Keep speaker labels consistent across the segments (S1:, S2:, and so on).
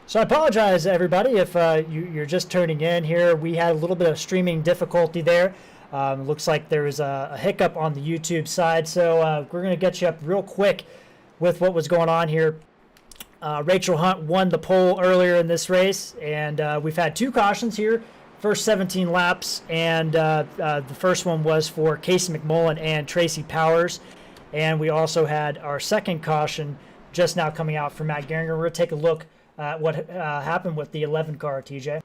S1: So I apologize, everybody, if you're just tuning in here. We had a little bit of streaming difficulty there. Looks like there was a hiccup on the YouTube side, so we're going to get you up real quick with what was going on here. Rachel Hunt won the pole earlier in this race, and we've had two cautions here. First 17 laps, and the first one was for Casey McMullen and Tracy Powers. And we also had our second caution just now coming out for Matt Geringer. We're going to take a look what happened with the 11 car, TJ.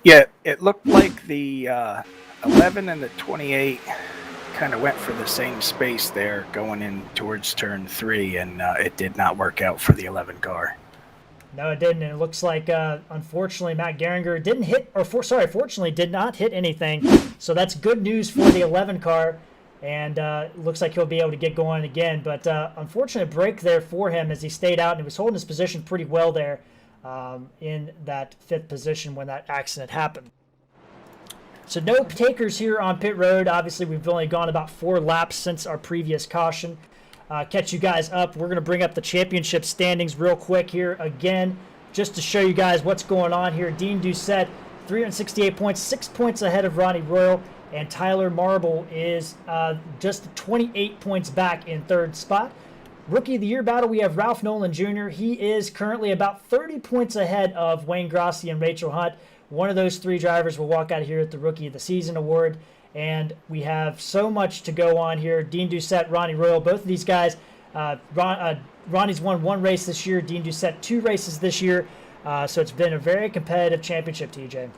S2: Yeah, it looked like the 11 and the 28 kind of went for the same space there going in towards turn 3, and it did not work out for the 11 car.
S1: No, it didn't. And it looks like, unfortunately, Matt Geringer fortunately did not hit anything. So that's good news for the 11 car. And looks like he'll be able to get going again. But unfortunate break there for him as he stayed out and he was holding his position pretty well there in that 5th position when that accident happened. So no takers here on pit road. Obviously, we've only gone about 4 laps since our previous caution. Catch you guys up. We're going to bring up the championship standings real quick here again, just to show you guys what's going on here. Dean Doucette, 368 points, 6 points ahead of Ronnie Royal. And Tyler Marble is just 28 points back in 3rd spot. Rookie of the Year battle, we have Ralph Nolan Jr. He is currently about 30 points ahead of Wayne Grossi and Rachel Hunt. One of those 3 drivers will walk out of here with the Rookie of the Season award. And we have so much to go on here. Dean Doucette, Ronnie Royal, both of these guys. Ronnie's won 1 race this year. Dean Doucette 2 races this year. So it's been a very competitive championship, TJ.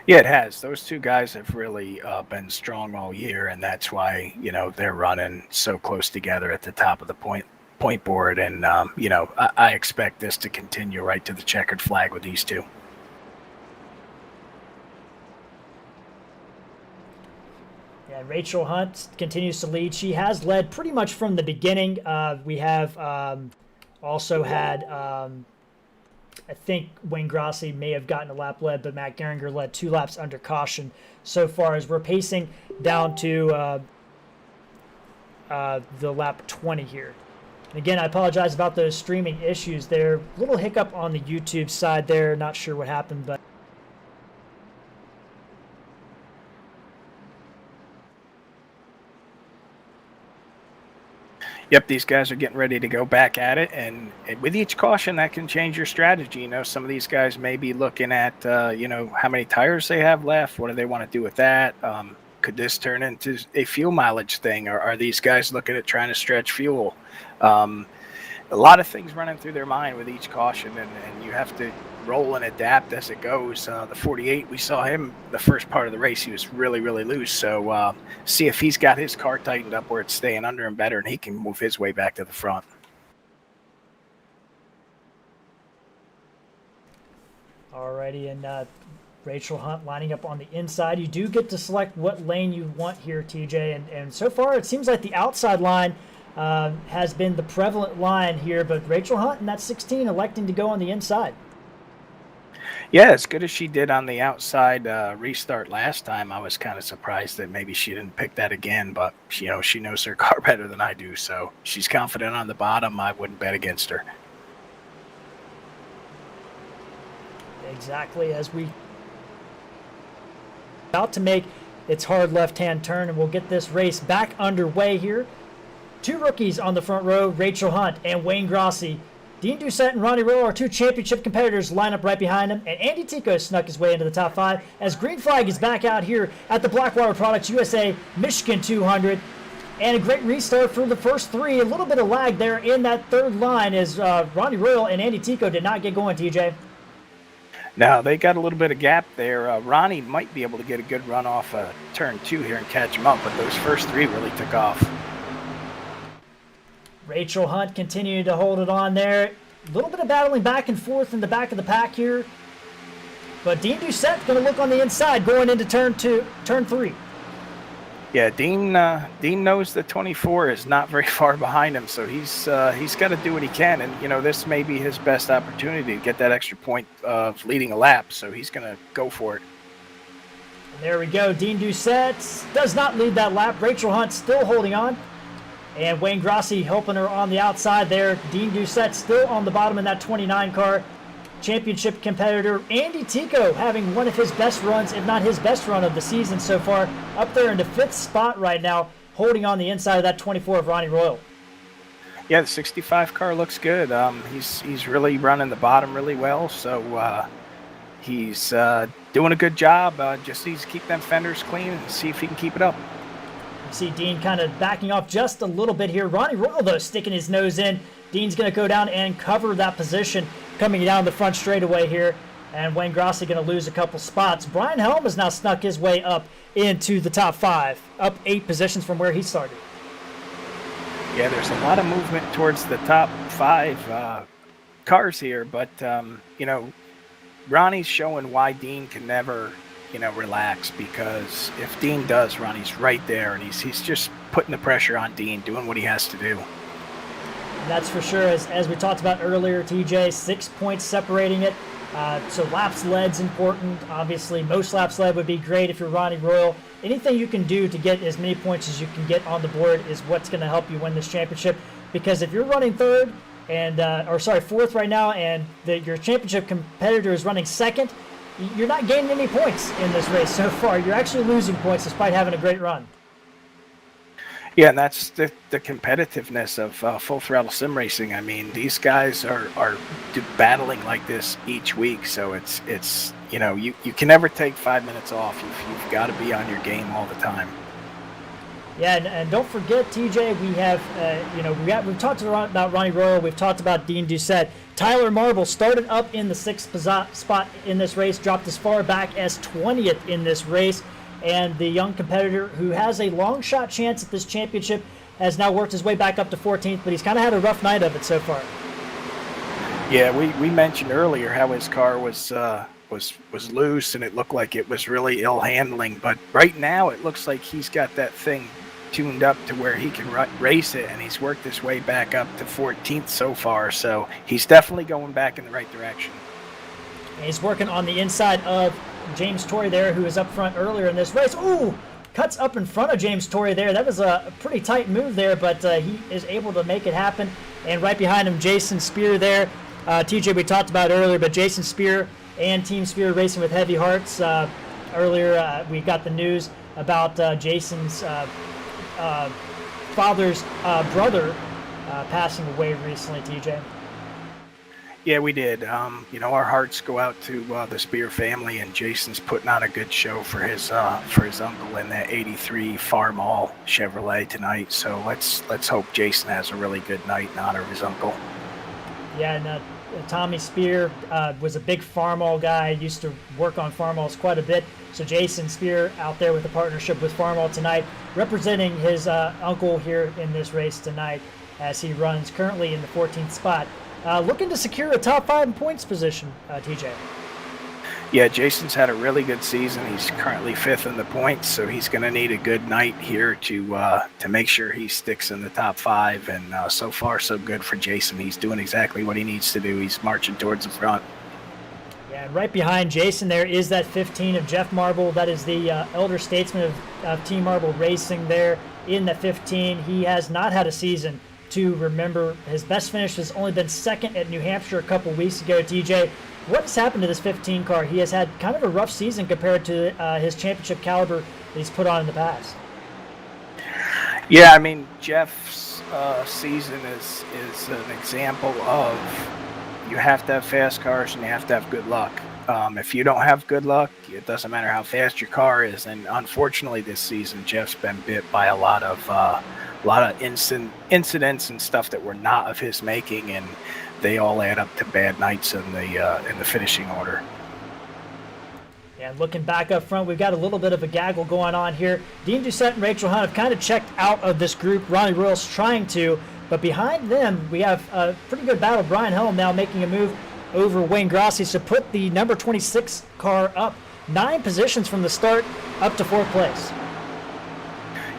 S2: Yeah, it has. Those 2 guys have really been strong all year, and that's why, they're running so close together at the top of the point board. And, I expect this to continue right to the checkered flag with these 2.
S1: Yeah, Rachel Hunt continues to lead. She has led pretty much from the beginning. We have also had... I think Wayne Grossi may have gotten a lap led, but Matt Geringer led 2 laps under caution so far as we're pacing down to the lap 20 here. And again, I apologize about those streaming issues there. Little hiccup on the YouTube side there. Not sure what happened, but
S2: Yep, these guys are getting ready to go back at it, and with each caution, that can change your strategy. Some of these guys may be looking at, how many tires they have left. What do they want to do with that? Could this turn into a fuel mileage thing, or are these guys looking at trying to stretch fuel? A lot of things running through their mind with each caution, and you have to roll and adapt as it goes. The 48, we saw him the first part of the race. He was really, really loose. So see if he's got his car tightened up where it's staying under him better, and he can move his way back to the front.
S1: Alrighty, and Rachel Hunt lining up on the inside. You do get to select what lane you want here, TJ, and so far it seems like the outside line has been the prevalent line here, but Rachel Hunt in that 16 electing to go on the inside.
S2: Yeah, as good as she did on the outside restart last time, I was kind of surprised that maybe she didn't pick that again, but she knows her car better than I do, so she's confident on the bottom. I wouldn't bet against her.
S1: Exactly, as we about to make its hard left-hand turn, and we'll get this race back underway here. 2 rookies on the front row, Rachel Hunt and Wayne Grossi. Dean Doucette and Ronnie Royal are 2 championship competitors line up right behind him, and Andy Tico snuck his way into the top 5 as green flag is back out here at the Blackwater Products USA Michigan 200. And a great restart for the first 3. A little bit of lag there in that 3rd line as Ronnie Royal and Andy Tico did not get going, TJ.
S2: Now, they got a little bit of gap there. Ronnie might be able to get a good run off turn 2 here and catch him up, but those first 3 really took off.
S1: Rachel Hunt continuing to hold it on there. A little bit of battling back and forth in the back of the pack here. But Dean Doucette going to look on the inside going into turn 3.
S2: Yeah, Dean knows that 24 is not very far behind him, so he's got to do what he can. And, this may be his best opportunity to get that extra point of leading a lap, so he's going to go for it.
S1: And there we go. Dean Doucette does not lead that lap. Rachel Hunt still holding on. And Wayne Grossi helping her on the outside there. Dean Doucette still on the bottom in that 29 car. Championship competitor Andy Tico having one of his best runs, if not his best run of the season so far, up there in the 5th spot right now, holding on the inside of that 24 of Ronnie Royal.
S2: Yeah, the 65 car looks good. He's really running the bottom really well, so he's doing a good job. Just needs to keep them fenders clean and see if he can keep it up.
S1: You see Dean kind of backing off just a little bit here. Ronnie Royal, though, sticking his nose in. Dean's going to go down and cover that position coming down the front straightaway here. And Wayne Grossi going to lose a couple spots. Brian Helm has now snuck his way up into the top 5, up 8 positions from where he started.
S2: Yeah, there's a lot of movement towards the top 5 cars here, but, Ronnie's showing why Dean can never, relax, because if Dean does, Ronnie's right there, and he's just putting the pressure on Dean, doing what he has to do.
S1: That's for sure. As we talked about earlier, TJ, 6 points separating it. So laps led's important. Obviously, most laps led would be great if you're Ronnie Royal. Anything you can do to get as many points as you can get on the board is what's going to help you win this championship. Because if you're running third and fourth right now, and your championship competitor is running second, you're not gaining any points in this race so far. You're actually losing points despite having a great run.
S2: Yeah, and that's the competitiveness of full throttle sim racing. I mean, these guys are battling like this each week, so it's you can never take 5 minutes off. You've got to be on your game all the time.
S1: Yeah, and don't forget, TJ, we have we've talked about Ronnie Royal, we've talked about Dean Doucette. Tyler Marble started up in the 6th spot in this race, dropped as far back as 20th in this race. And the young competitor who has a long shot chance at this championship has now worked his way back up to 14th, but he's kind of had a rough night of it so far.
S2: Yeah, we mentioned earlier how his car was loose and it looked like it was really ill handling, but right now it looks like he's got that thing tuned up to where he can race it, and he's worked his way back up to 14th so far, so he's definitely going back in the right direction.
S1: And he's working on the inside of James Torrey there, who was up front earlier in this race. Ooh, cuts up in front of James Torrey there. That was a pretty tight move there, but he is able to make it happen. And right behind him, Jason Spear there. TJ, we talked about earlier, but Jason Spear and Team Spear Racing with Heavy Hearts. Earlier, we got the news about Jason's father's brother passing away recently, TJ.
S2: Yeah, we did. Our hearts go out to the Spear family, and Jason's putting on a good show for his uncle in that '83 Farmall Chevrolet tonight. So let's hope Jason has a really good night in honor of his uncle.
S1: Yeah, and Tommy Spear was a big Farmall guy. Used to work on Farmalls quite a bit. So Jason Spear out there with a partnership with Farmall tonight, representing his uncle here in this race tonight, as he runs currently in the 14th spot. Looking to secure a top 5 points position, TJ.
S2: Yeah, Jason's had a really good season. He's currently 5th in the points, so he's going to need a good night here to make sure he sticks in the top 5. And so far, so good for Jason. He's doing exactly what he needs to do. He's marching towards the front.
S1: Yeah, and right behind Jason there is that 15 of Jeff Marble. That is the elder statesman of Team Marble Racing there in the 15. He has not had a season to remember. His best finish has only been 2nd at New Hampshire a couple weeks ago. TJ, what has happened to this 15 car? He has had kind of a rough season compared to his championship caliber that he's put on in the past.
S2: Yeah, I mean, Jeff's season is an example of you have to have fast cars and you have to have good luck. If you don't have good luck, it doesn't matter how fast your car is. And unfortunately, this season, Jeff's been bit by a lot of incidents and stuff that were not of his making, and they all add up to bad nights in the finishing order.
S1: Yeah, looking back up front, we've got a little bit of a gaggle going on here. Dean Doucette and Rachel Hunt have kind of checked out of this group. Ronnie Royal's trying to, but behind them, we have a pretty good battle. Brian Helm now making a move over Wayne Grossi to put the number 26 car up 9 positions from the start up to 4th place.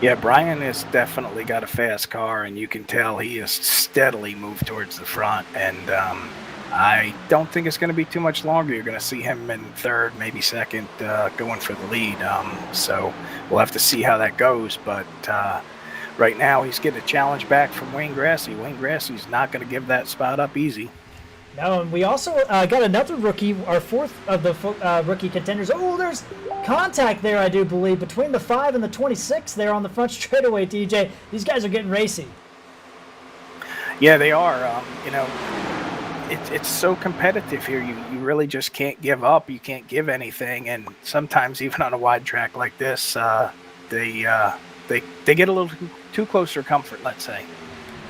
S2: Yeah, Brian has definitely got a fast car, and you can tell he has steadily moved towards the front. And I don't think it's going to be too much longer. You're going to see him in 3rd, maybe 2nd, going for the lead. So we'll have to see how that goes. But right now he's getting a challenge back from Wayne Grassy. Wayne Grassy's not going to give that spot up easy.
S1: No, and we also got another rookie, our fourth of the rookie contenders. Oh, there's contact there, I do believe, between the 5 and the 26 there on the front straightaway, TJ. These guys are getting racy.
S2: Yeah, they are. It's so competitive here. You really just can't give up. You can't give anything. And sometimes even on a wide track like this, they get a little too close for comfort, let's say.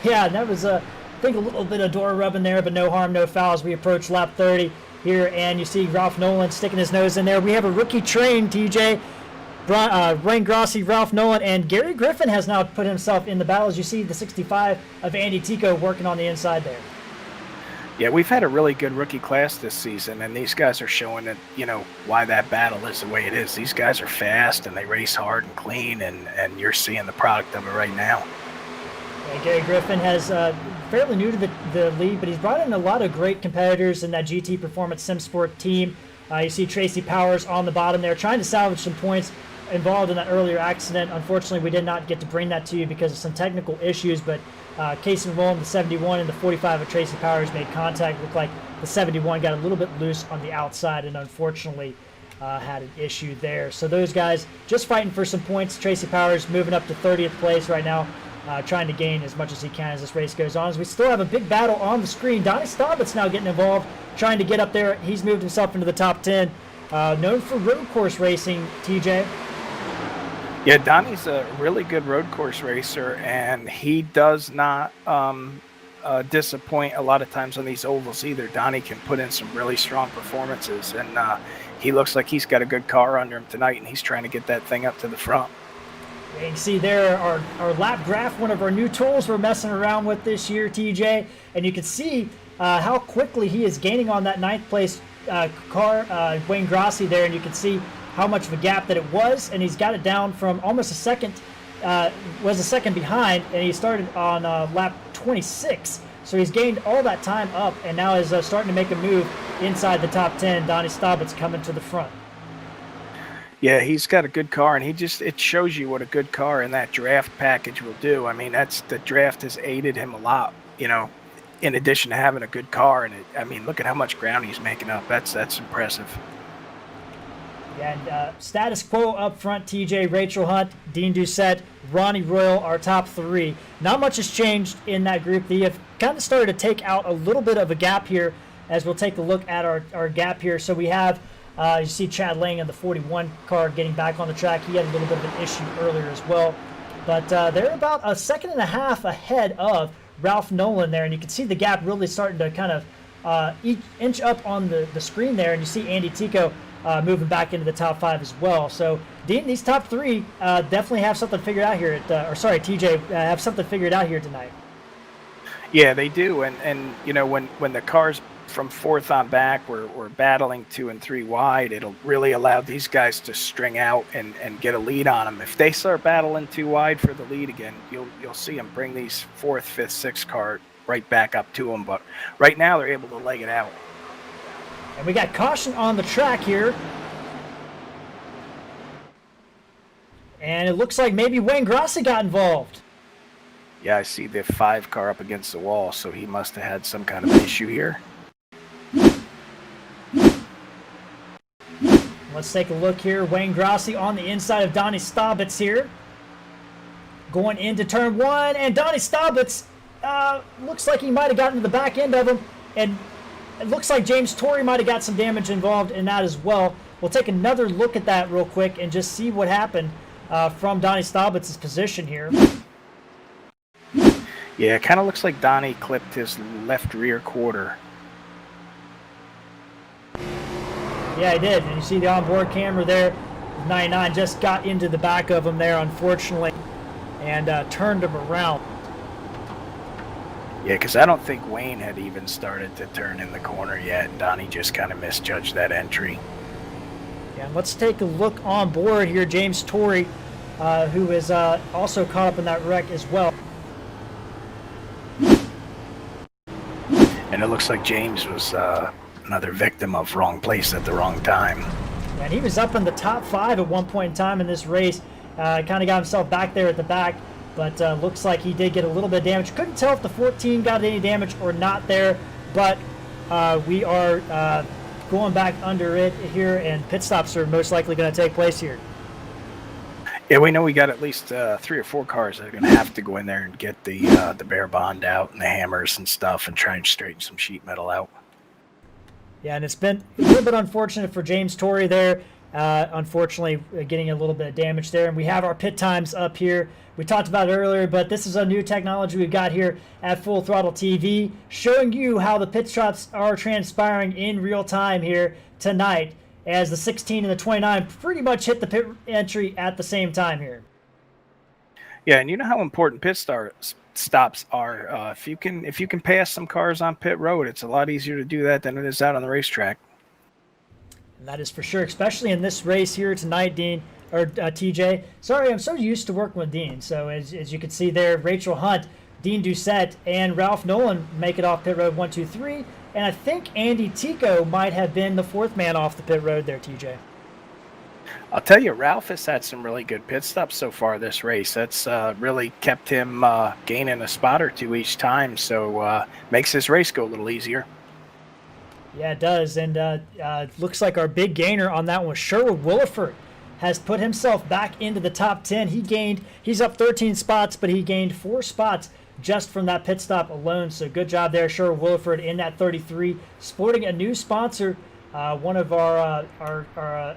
S1: Yeah, and that was I think a little bit of door rubbing there, but no harm, no foul as we approach lap 30 here. And you see Ralph Nolan sticking his nose in there. We have a rookie train, TJ. Wayne Grassi, Ralph Nolan, and Gary Griffin has now put himself in the battle. As you see the 65 of Andy Tico working on the inside there.
S2: Yeah, we've had a really good rookie class this season, and these guys are showing that, why that battle is the way it is. These guys are fast, and they race hard and clean, and you're seeing the product of it right now.
S1: Yeah, Gary Griffin has fairly new to the league, but he's brought in a lot of great competitors in that GT Performance SimSport team. You see Tracy Powers on the bottom there trying to salvage some points involved in that earlier accident. Unfortunately, we did not get to bring that to you because of some technical issues, but Casey Rowland, the 71, and the 45 of Tracy Powers made contact. Looked like the 71 got a little bit loose on the outside and unfortunately had an issue there. So those guys just fighting for some points. Tracy Powers moving up to 30th place right now, trying to gain as much as he can as this race goes on. As we still have a big battle on the screen. Donnie Staubitz now getting involved, trying to get up there. He's moved himself into the top 10. Known for road course racing, TJ.
S2: Yeah, Donnie's a really good road course racer, and he does not disappoint a lot of times on these ovals either. Donnie can put in some really strong performances, and he looks like he's got a good car under him tonight, and he's trying to get that thing up to the front.
S1: Yeah, you can see there our lap graph, one of our new tools we're messing around with this year, TJ, and you can see how quickly he is gaining on that 9th place car, Wayne Grassi there, and you can see how much of a gap that it was, and he's got it down from almost a second, was a second behind, and he started on lap 26. So he's gained all that time up, and now is starting to make a move inside the top 10. Donnie Staubitz coming to the front.
S2: Yeah, he's got a good car, and it shows you what a good car in that draft package will do. I mean, the draft has aided him a lot, in addition to having a good car. And look at how much ground he's making up. That's impressive.
S1: And status quo up front, TJ, Rachel Hunt, Dean Doucette, Ronnie Royal, our top 3. Not much has changed in that group. They have kind of started to take out a little bit of a gap here as we'll take a look at our gap here. So we have, you see Chad Lang in the 41 car getting back on the track. He had a little bit of an issue earlier as well. But they're about a second and a half ahead of Ralph Nolan there. And you can see the gap really starting to kind of inch up on the screen there. And you see Andy Tico moving back into the top 5 as well. So, Dean, these top 3 definitely have something figured out here. TJ, have something figured out here tonight.
S2: Yeah, they do. And when the cars from 4th on back were battling 2 and 3 wide, it'll really allow these guys to string out and get a lead on them. If they start battling 2 wide for the lead again, you'll see them bring these 4th, 5th, 6th car right back up to them. But right now they're able to leg it out.
S1: And we got caution on the track here. And it looks like maybe Wayne Grassi got involved.
S2: Yeah, I see the 5 car up against the wall, so he must have had some kind of issue here.
S1: Let's take a look here. Wayne Grassi on the inside of Donnie Staubitz here. Going into turn 1, and Donnie Staubitz looks like he might have gotten to the back end of him, and it looks like James Torrey might have got some damage involved in that as well. We'll take another look at that real quick and just see what happened from Donnie Staubitz's position here.
S2: Yeah, it kind of looks like Donnie clipped his left rear quarter.
S1: Yeah, he did. And you see the onboard camera there. 99 just got into the back of him there, unfortunately, and turned him around.
S2: Yeah, because I don't think Wayne had even started to turn in the corner yet. Donnie just kind of misjudged that entry.
S1: Yeah, and let's take a look on board here. James Torrey, who is also caught up in that wreck as well.
S2: And it looks like James was another victim of wrong place at the wrong time.
S1: Yeah, and he was up in the top 5 at one point in time in this race. Kind of got himself back there at the back. but looks like he did get a little bit of damage. Couldn't tell if the 14 got any damage or not there, but we are going back under it here, and pit stops are most likely going to take place here.
S2: Yeah, we know we got at least 3 or 4 cars that are going to have to go in there and get the bare bond out and the hammers and stuff and try and straighten some sheet metal out.
S1: Yeah, and it's been a little bit unfortunate for James Torrey there. Unfortunately, getting a little bit of damage there. And we have our pit times up here. We talked about it earlier, but this is a new technology we've got here at Full Throttle TV, showing you how the pit stops are transpiring in real time here tonight, as the 16 and the 29 pretty much hit the pit entry at the same time here.
S2: Yeah, and you know how important pit stops are. If you can pass some cars on pit road, it's a lot easier to do that than it is out on the racetrack.
S1: And that is for sure, especially in this race here tonight, Dean, or TJ. Sorry, I'm so used to working with Dean. So as you can see there, Rachel Hunt, Dean Doucette, and Ralph Nolan make it off pit road 1, 2, 3. And I think Andy Tico might have been the 4th man off the pit road there, TJ.
S2: I'll tell you, Ralph has had some really good pit stops so far this race. That's really kept him gaining a spot or 2 each time, so makes his race go a little easier.
S1: Yeah, it does, and looks like our big gainer on that one was Sherwood Williford. Has put himself back into the top 10. He's up 13 spots, but he gained 4 spots just from that pit stop alone. So good job there, Sherwood Williford in that 33, sporting a new sponsor, one of our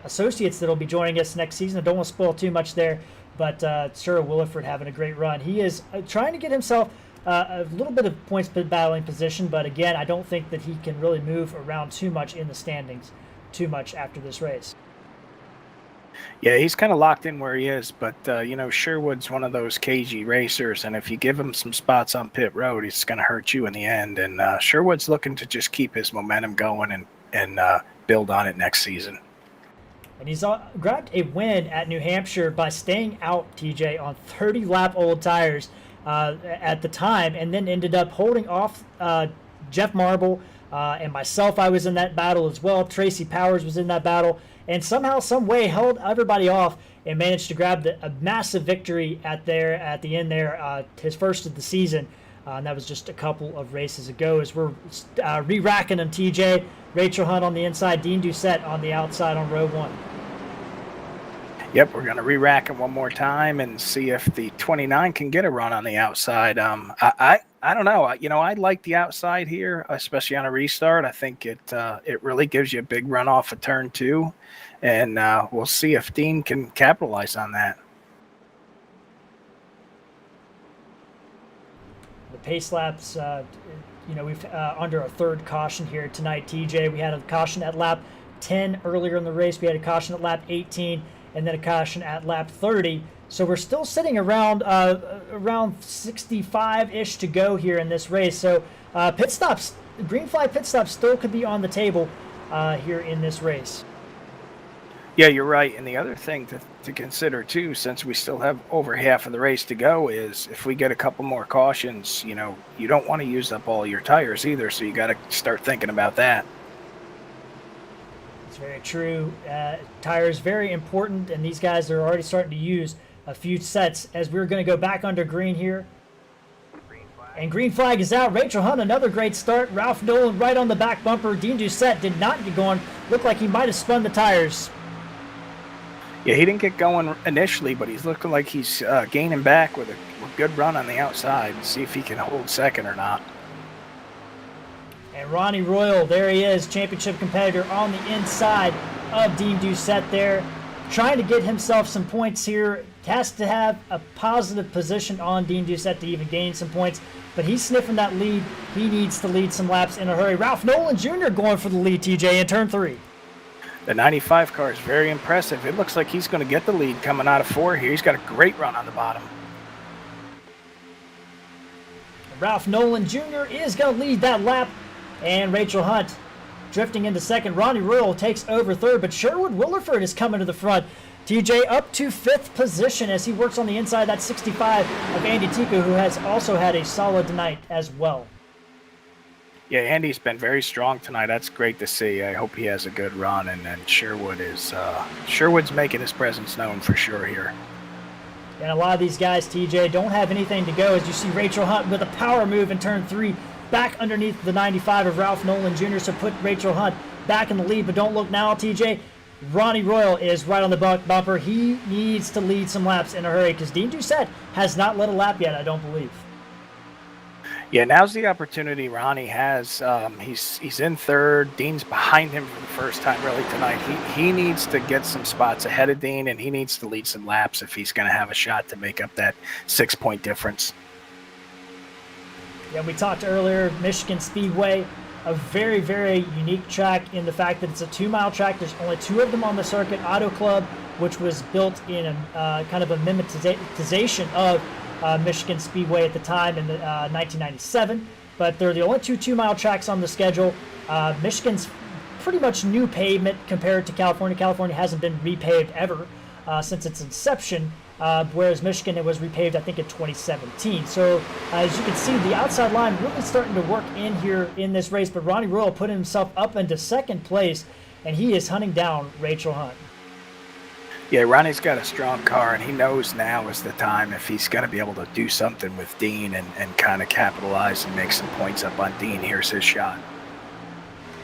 S1: associates that will be joining us next season. I don't want to spoil too much there, but Sherwood Williford having a great run. He is trying to get himself a little bit of points battling position, but again, I don't think that he can really move around too much in the standings too much after this race.
S2: Yeah, he's kind of locked in where he is, but Sherwood's one of those cagey racers, and if you give him some spots on pit road, he's going to hurt you in the end. And Sherwood's looking to just keep his momentum going and build on it next season.
S1: And he's grabbed a win at New Hampshire by staying out, TJ, on 30-lap old tires at the time, and then ended up holding off Jeff Marble and myself. I was in that battle as well. Tracy Powers was in that battle, and somehow, some way, held everybody off and managed to grab a massive victory at the end there, his first of the season. And that was just a couple of races ago. As we're re-racking them, TJ, Rachel Hunt on the inside, Dean Doucette on the outside on row 1.
S2: Yep, we're going to re-rack it one more time and see if the 29 can get a run on the outside. I don't know. I like the outside here, especially on a restart. I think it really gives you a big run off of turn 2, and we'll see if Dean can capitalize on that.
S1: The pace laps, we've under our 3rd caution here tonight, TJ. We had a caution at lap 10 earlier in the race. We had a caution at lap 18, and then a caution at lap 30. So we're still sitting around 65-ish to go here in this race. So pit stops, green flag pit stops still could be on the table here in this race.
S2: Yeah, you're right. And the other thing to consider, too, since we still have over half of the race to go, is if we get a couple more cautions, you don't want to use up all your tires either. So you got to start thinking about that.
S1: It's very true. Tires very important, and these guys are already starting to use a few sets as we're going to go back under green here. And green flag is out. Rachel Hunt, another great start. Ralph Nolan right on the back bumper. Dean Doucette did not get going. Looked like he might have spun the tires.
S2: Yeah, he didn't get going initially, but he's looking like he's gaining back with a good run on the outside. See if he can hold second or not.
S1: And Ronnie Royal, there he is, championship competitor on the inside of Dean Doucette there. Trying to get himself some points here. Has to have a positive position on Dean Doucette to even gain some points. But he's sniffing that lead. He needs to lead some laps in a hurry. Ralph Nolan Jr. going for the lead, TJ, in turn 3.
S2: The 95 car is very impressive. It looks like he's going to get the lead coming out of 4 here. He's got a great run on the bottom.
S1: Ralph Nolan Jr. is going to lead that lap. And Rachel Hunt drifting into second. Ronnie Royal takes over 3rd, but Sherwood Williford is coming to the front. TJ up to 5th position as he works on the inside. That 65 of Andy Tico, who has also had a solid night as well.
S2: Yeah, Andy's been very strong tonight. That's great to see. I hope he has a good run, and then Sherwood's making his presence known for sure here.
S1: And a lot of these guys, TJ, don't have anything to go, as you see Rachel Hunt with a power move in turn 3, back underneath the 95 of Ralph Nolan Jr., so put Rachel Hunt back in the lead. But don't look now, TJ. Ronnie Royal is right on the bumper. He needs to lead some laps in a hurry because Dean Doucette has not led a lap yet, I don't believe.
S2: Yeah, now's the opportunity Ronnie has. He's in third. Dean's behind him for the first time really tonight. He needs to get some spots ahead of Dean, and he needs to lead some laps if he's going to have a shot to make up that 6-point difference.
S1: Yeah, we talked earlier, Michigan Speedway, a very, very unique track in the fact that it's a 2-mile track. There's only 2 of them on the circuit. Auto Club, which was built in a kind of a mimetization of Michigan Speedway at the time in 1997, but they're the only 2-mile tracks on the schedule. Michigan's pretty much new pavement compared to California. California hasn't been repaved ever since its inception, whereas Michigan, it was repaved, I think, in 2017. So as you can see, the outside line really starting to work in here in this race, but Ronnie Royal put himself up into second place, and he is hunting down Rachel Hunt.
S2: Yeah, Ronnie's got a strong car, and he knows now is the time if he's going to be able to do something with Dean and kind of capitalize and make some points up on Dean. Here's his shot.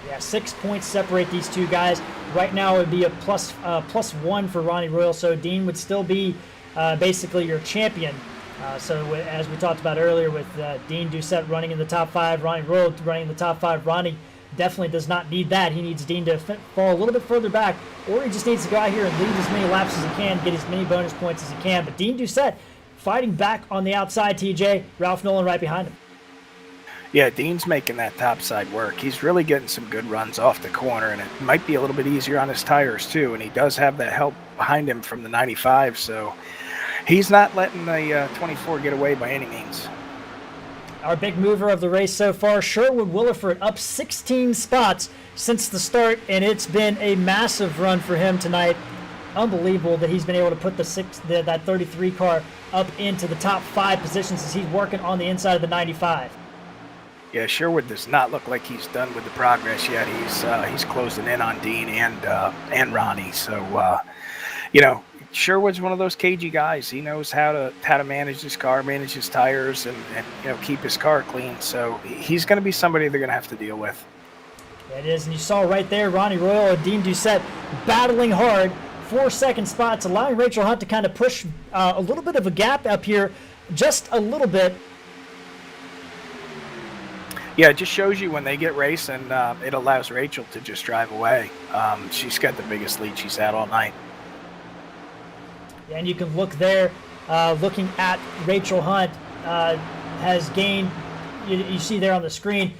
S1: Yeah, 6 points separate these two guys. Right now it would be a plus 1 for Ronnie Royal, so Dean would still be basically your champion. So as we talked about earlier with Dean Doucette running in the top 5, Ronnie Royal running in the top 5, Ronnie definitely does not need that. He needs Dean to fall a little bit further back, or he just needs to go out here and lead as many laps as he can, get as many bonus points as he can. But Dean Doucette fighting back on the outside, TJ. Ralph Nolan right behind him.
S2: Yeah, Dean's making that top side work. He's really getting some good runs off the corner, and it might be a little bit easier on his tires too, and he does have that help behind him from the 95, so he's not letting the 24 get away by any means.
S1: Our big mover of the race so far, Sherwood Williford, up 16 spots since the start, and it's been a massive run for him tonight. Unbelievable that he's been able to put that 33 car up into the top 5 positions as he's working on the inside of the 95.
S2: Yeah, Sherwood does not look like he's done with the progress yet. He's closing in on Dean and Ronnie. So Sherwood's one of those cagey guys. He knows how to manage his car, manage his tires, and keep his car clean. So he's going to be somebody they're going to have to deal with.
S1: Yeah, it is, and you saw right there Ronnie Royal and Dean Doucette battling hard for second spots, allowing Rachel Hunt to kind of push a little bit of a gap up here, just a little bit.
S2: Yeah, it just shows you when they get racing, it allows Rachel to just drive away. She's got the biggest lead she's had all night.
S1: And you can look there, looking at Rachel Hunt, has gained, you see there on the screen,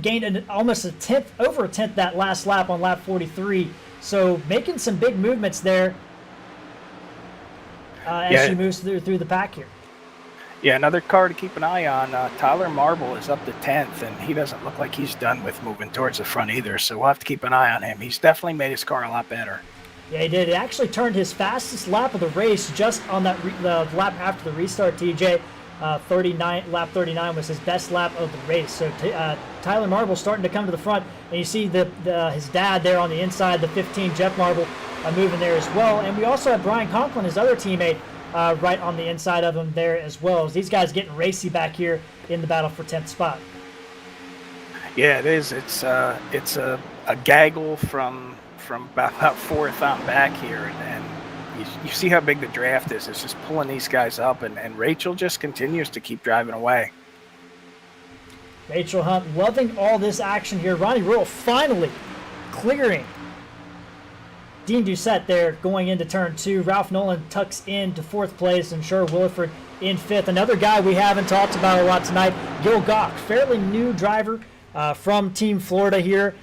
S1: gained almost over a tenth that last lap on lap 43. So making some big movements there as she moves through the pack here.
S2: Yeah, another car to keep an eye on. Tyler Marble is up to 10th, and he doesn't look like he's done with moving towards the front either, so we'll have to keep an eye on him. He's definitely made his car a lot better.
S1: Yeah, he did. He actually turned his fastest lap of the race just on that the lap after the restart, TJ. Lap 39 was his best lap of the race. So Tyler Marble starting to come to the front, and you see his dad there on the inside, the 15, Jeff Marble, moving there as well. And we also have Brian Conklin, his other teammate, right on the inside of him there as well. As these guys getting racy back here in the battle for 10th spot.
S2: Yeah, it is. It's a gaggle from about fourth on back here, and you see how big the draft is. It's just pulling these guys up, and Rachel just continues to keep driving away.
S1: Rachel Hunt loving all this action here. Ronnie Royal finally clearing Dean Doucette there going into turn 2. Ralph Nolan tucks into 4th place, and Sherwood Williford in 5th. Another guy we haven't talked about a lot tonight, Gil Gock, fairly new driver from Team Florida here.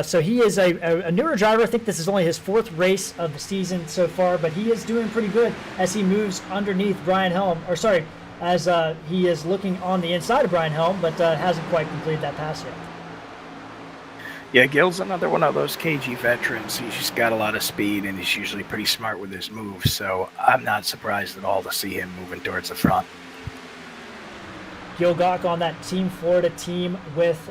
S1: So he is a newer driver. I think this is only his 4th race of the season so far, but he is doing pretty good as he moves underneath Brian Helm, as he is looking on the inside of Brian Helm, but hasn't quite completed that pass yet.
S2: Yeah, Gil's another one of those cagey veterans. He's just got a lot of speed, and he's usually pretty smart with his moves, so I'm not surprised at all to see him moving towards the front.
S1: Gil Gach on that Team Florida team with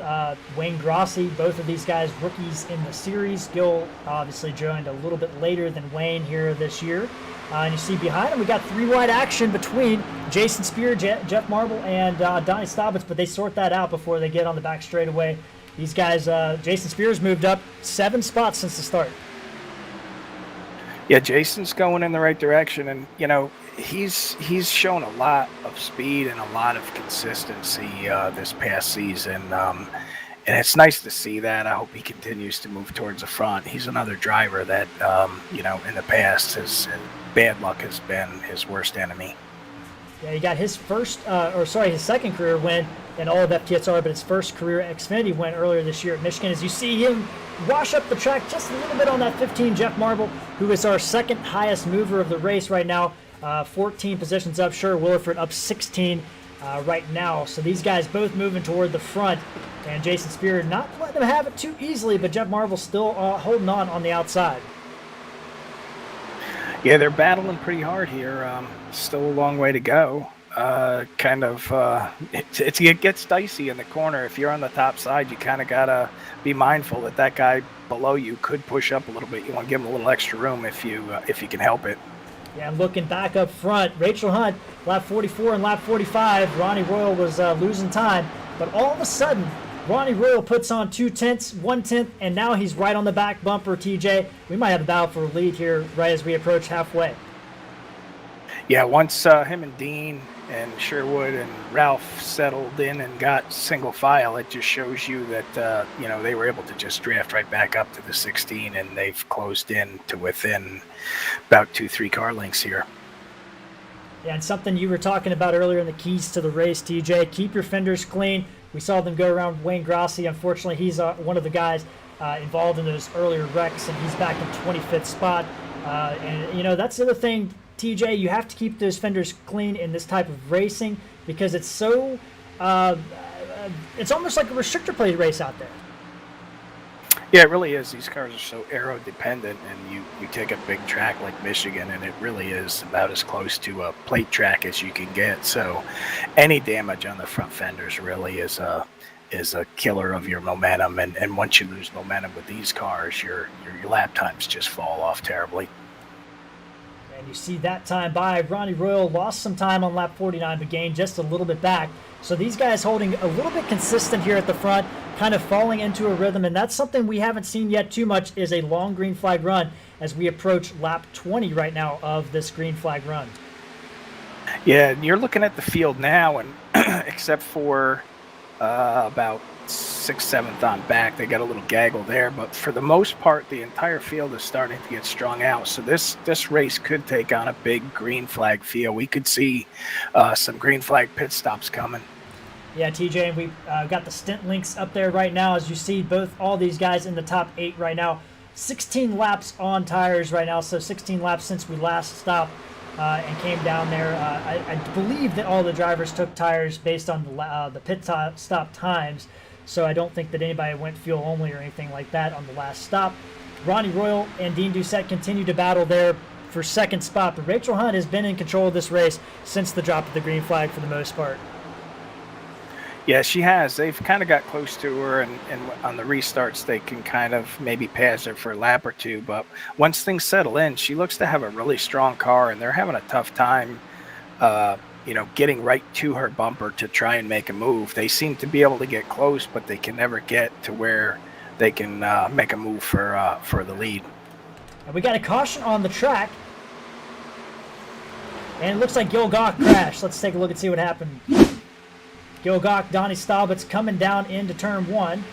S1: Wayne Grossi. Both of these guys rookies in the series. Gil obviously joined a little bit later than Wayne here this year. And you see behind him, we got 3 wide action between Jason Spear, Jeff Marble, and Donnie Staubitz, but they sort that out before they get on the back straightaway. These guys, Jason Spears moved up 7 spots since the start.
S2: Yeah, Jason's going in the right direction, and he's shown a lot of speed and a lot of consistency this past season, and it's nice to see that. I hope he continues to move towards the front. He's another driver that in the past his bad luck has been his worst enemy.
S1: Yeah, he got his his second career win in all of FTSR, but his first career Xfinity win earlier this year at Michigan. As you see him wash up the track just a little bit on that 15, Jeff Marble, who is our second highest mover of the race right now, 14 positions up. Sure, Williford up 16 right now. So these guys both moving toward the front, and Jason Spear not letting them have it too easily, but Jeff Marble still holding on the outside.
S2: Yeah, they're battling pretty hard here. Still a long way to go. It gets dicey in the corner. If you're on the top side, you kind of got to be mindful that guy below you could push up a little bit. You want to give him a little extra room if you can help it.
S1: Yeah, and looking back up front, Rachel Hunt, lap 44 and lap 45, Ronnie Royal was losing time. But all of a sudden, Ronnie Royal puts on 2/10, 1/10, and now he's right on the back bumper, TJ. We might have a battle for a lead here right as we approach halfway.
S2: Yeah, once him and Dean and Sherwood and Ralph settled in and got single file, it just shows you that they were able to just draft right back up to the 16, and they've closed in to within about 2-3 car lengths here.
S1: Yeah, and something you were talking about earlier in the keys to the race, TJ, keep your fenders clean. We saw them go around Wayne Grossi. Unfortunately, he's one of the guys involved in those earlier wrecks, and he's back in 25th spot. And that's the other thing, TJ, you have to keep those fenders clean in this type of racing because it's so it's almost like a restrictor plate race out there.
S2: Yeah, it really is. These cars are so aero dependent, and you take a big track like Michigan, and it really is about as close to a plate track as you can get. So any damage on the front fenders really is a killer of your momentum, and once you lose momentum with these cars, your lap times just fall off terribly.
S1: And you see that time by Ronnie Royal lost some time on lap 49, but gained just a little bit back. So these guys holding a little bit consistent here at the front, kind of falling into a rhythm, and that's something we haven't seen yet too much is a long green flag run as we approach lap 20 right now of this green flag run.
S2: Yeah, you're looking at the field now, and except for about 6th, 7th on back, they got a little gaggle there, but for the most part, the entire field is starting to get strung out. So this race could take on a big green flag feel. We could see some green flag pit stops coming.
S1: Yeah, TJ, and we've got the stint links up there right now. As you see, all these guys in the top 8 right now. 16 laps on tires right now, so 16 laps since we last stopped and came down there. I believe that all the drivers took tires based on the pit stop times, so I don't think that anybody went fuel only or anything like that on the last stop. Ronnie Royal and Dean Doucette continue to battle there for second spot, but Rachel Hunt has been in control of this race since the drop of the green flag for the most part.
S2: Yeah, she has. They've kind of got close to her, and on the restarts, they can kind of maybe pass her for a lap or two. But once things settle in, she looks to have a really strong car, and they're having a tough time, getting right to her bumper to try and make a move. They seem to be able to get close, but they can never get to where they can make a move for the lead.
S1: And we got a caution on the track, and it looks like Gil Gach crashed. Let's take a look and see what happened. Gil Gach, Donnie Staubitz coming down into turn 1.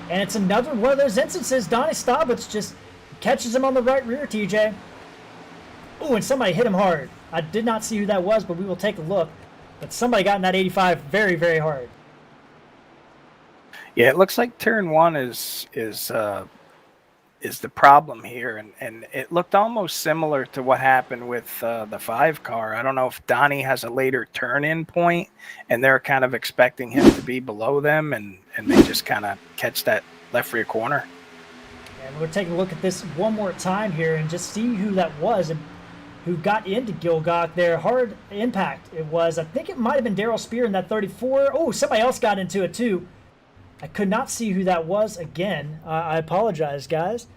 S1: And it's another one of those instances. Donnie Staubitz just catches him on the right rear, TJ. Oh, and somebody hit him hard. I did not see who that was, but we will take a look. But somebody got in that 85 very, very hard.
S2: Yeah, it looks like turn 1 is the problem here, and it looked almost similar to what happened with the 5 car. I don't know if Donnie has a later turn-in point, and they're kind of expecting him to be below them, and they just kind of catch that left rear corner.
S1: And we're taking a look at this one more time here and just see who that was. And who got into Gilgock there. Hard impact it was. I think it might have been Daryl Spear in that 34. Oh, somebody else got into it too. I could not see who that was again. I apologize, guys.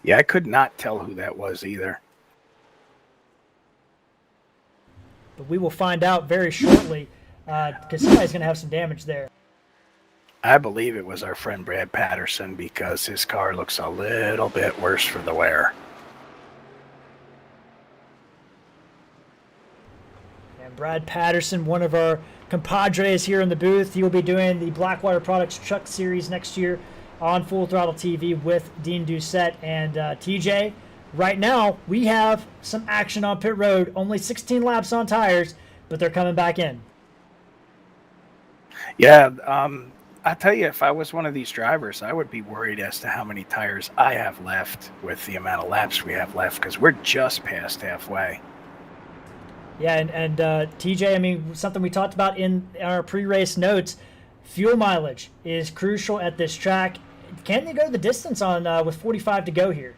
S2: Yeah, I could not tell who that was either.
S1: But we will find out very shortly because somebody's going to have some damage there.
S2: I believe it was our friend Brad Patterson because his car looks a little bit worse for the wear.
S1: And Brad Patterson, one of our compadres here in the booth, he will be doing the Blackwater Products Truck Series next year on Full Throttle TV with Dean Doucette and TJ. Right now, we have some action on pit road. Only 16 laps on tires, but they're coming back in.
S2: Yeah, I tell you, if I was one of these drivers, I would be worried as to how many tires I have left with the amount of laps we have left because we're just past halfway.
S1: Yeah, and TJ, I mean, something we talked about in our pre-race notes, fuel mileage is crucial at this track. Can they go the distance on with 45 to go here?